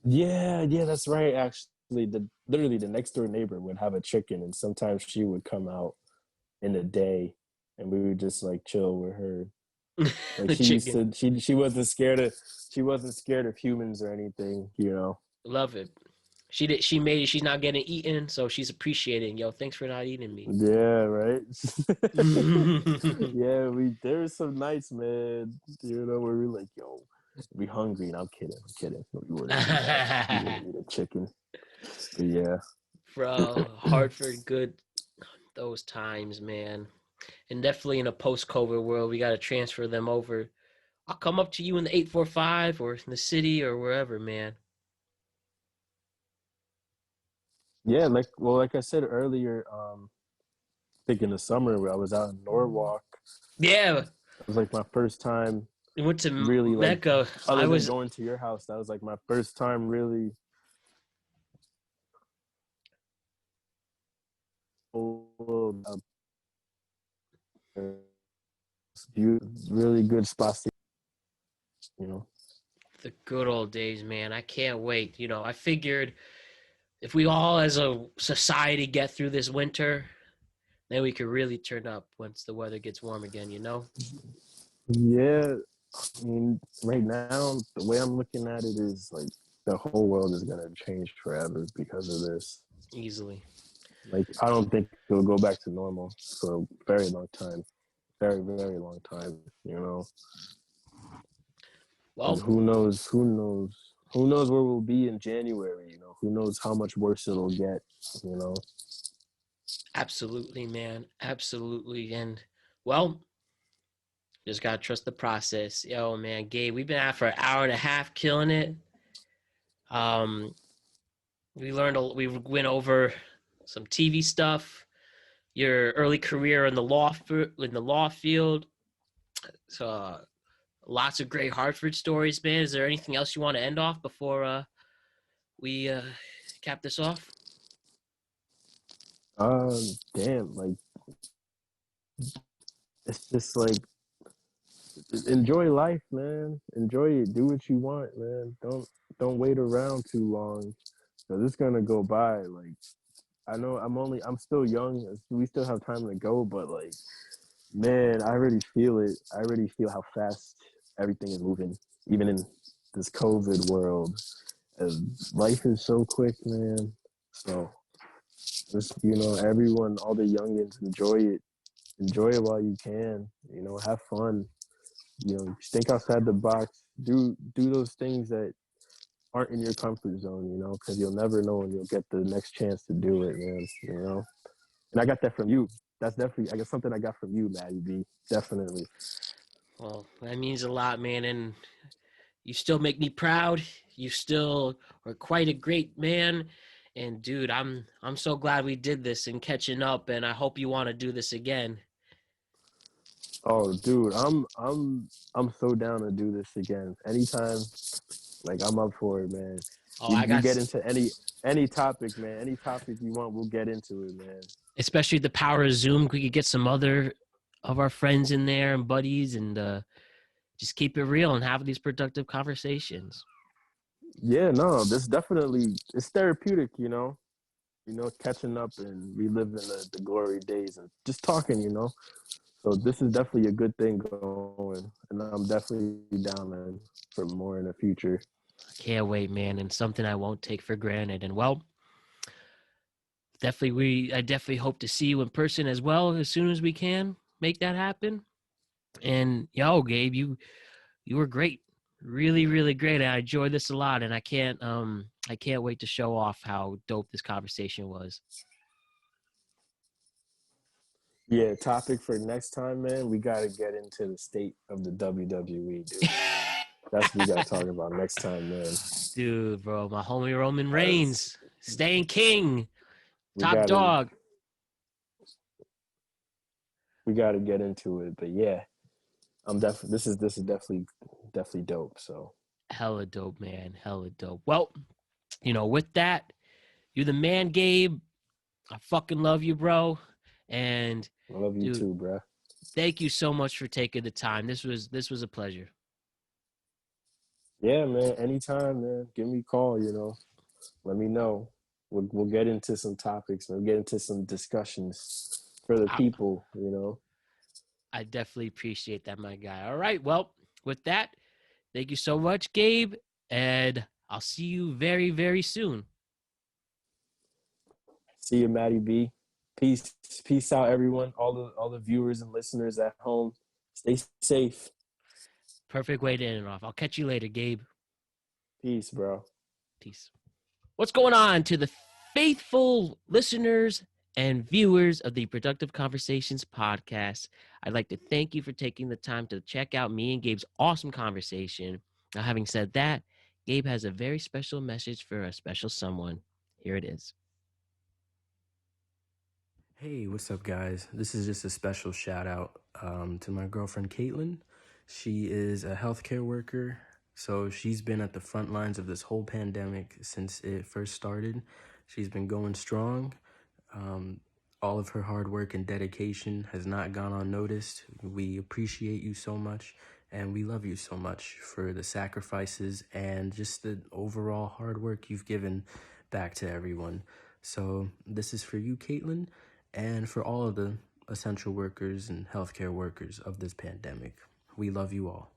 Yeah, that's right. Actually, literally the next door neighbor would have a chicken, and sometimes she would come out in the day, and we would just like chill with her. Like she used to, she wasn't scared of humans or anything, Love it. She made it. She's not getting eaten, so she's appreciating. Yo, thanks for not eating me. Yeah, right. Yeah, there was some nights, man. Where we were like, yo, we hungry, and I'm kidding. We wouldn't eat a chicken. But yeah, bro, Hartford, good those times, man. And definitely in a post-COVID world, we got to transfer them over. I'll come up to you in the 845 or in the city or wherever, man. Yeah, like I said earlier, I think in the summer where I was out in Norwalk. Yeah, it was like my first time. We went to really Mecca. Like, other than going to your house, that was like my first time really. Really good spots, The good old days, man. I can't wait. I figured if we all as a society get through this winter, then we could really turn up once the weather gets warm again, Yeah, I mean, right now, the way I'm looking at it is like the whole world is going to change forever because of this. Easily. Like, I don't think it'll go back to normal for a very long time. Very, very long time, Well, and who knows where we'll be in January, who knows how much worse it'll get, Absolutely, man. Absolutely. And, well, just got to trust the process. Yo, man, Gabe, we've been out for an hour and a half killing it. We went over some TV stuff, your early career in the law field. So lots of great Hartford stories, man. Is there anything else you want to end off before we cap this off? Damn, like it's just like enjoy life, man. Enjoy it. Do what you want, man. Don't wait around too long. So it's gonna go by. Like I know I'm still young. We still have time to go, but like, man, I already feel it. I already feel how fast everything is moving, even in this COVID world. Life is so quick, man. So just, everyone, all the youngins, enjoy it while you can, have fun, think outside the box, do those things that aren't in your comfort zone, because you'll never know when you'll get the next chance to do it, man, and I got that from you. That's definitely, I guess, something I got from you, Maddie B. Definitely. Well, that means a lot, man, and you still make me proud. You still are quite a great man. And dude, I'm so glad we did this and catching up, and I hope you want to do this again. Oh, dude, I'm so down to do this again. Anytime, like I'm up for it, man. Oh, I You got get into any topic, man. Any topic you want, we'll get into it, man. especially the power of Zoom. We could get some other of our friends in there and buddies, and just keep it real and have these productive conversations. Yeah, no, this definitely it's therapeutic, catching up and reliving the glory days and just talking, So this is definitely a good thing going, and I'm definitely down, man, for more in the future. Can't wait, man, and something I won't take for granted. And well, definitely I definitely hope to see you in person as well as soon as we can make that happen. And yo, Gabe, you were great. Really, really great. I enjoyed this a lot, and I can't wait to show off how dope this conversation was. Yeah, topic for next time, man. We got to get into the state of the WWE, dude. That's what we got to talk about next time, man. Dude, bro, my homie Roman That's, Reigns, staying king, we top got to dog. we got to get into it, but yeah, I'm definitely this is definitely dope. So Hella dope, man. Hella dope. Well, with that, you're the man, Gabe. I fucking love you, bro. And I love you dude, too, bro. thank you so much for taking the time. This was a pleasure. Yeah, man. Anytime, man. Give me a call. Let me know. We'll get into some topics. We'll get into some discussions for the I, people. I definitely appreciate that, my guy. All right. Well, with that, thank you so much, Gabe. And I'll see you very, very soon. See you, Maddie B. Peace out, everyone. All the viewers and listeners at home. Stay safe. Perfect way to end it off. I'll catch you later, Gabe. Peace, bro. Peace. What's going on to the faithful listeners and viewers of the Productive Conversations podcast? I'd like to thank you for taking the time to check out me and Gabe's awesome conversation. Now, having said that, Gabe has a very special message for a special someone. Here it is. Hey, what's up, guys? This is just a special shout out to my girlfriend, Caitlin. She is a healthcare worker, so she's been at the front lines of this whole pandemic since it first started. She's been going strong. All of her hard work and dedication has not gone unnoticed. We appreciate you so much, and we love you so much for the sacrifices and just the overall hard work you've given back to everyone. So this is for you, Caitlin, and for all of the essential workers and healthcare workers of this pandemic. We love you all.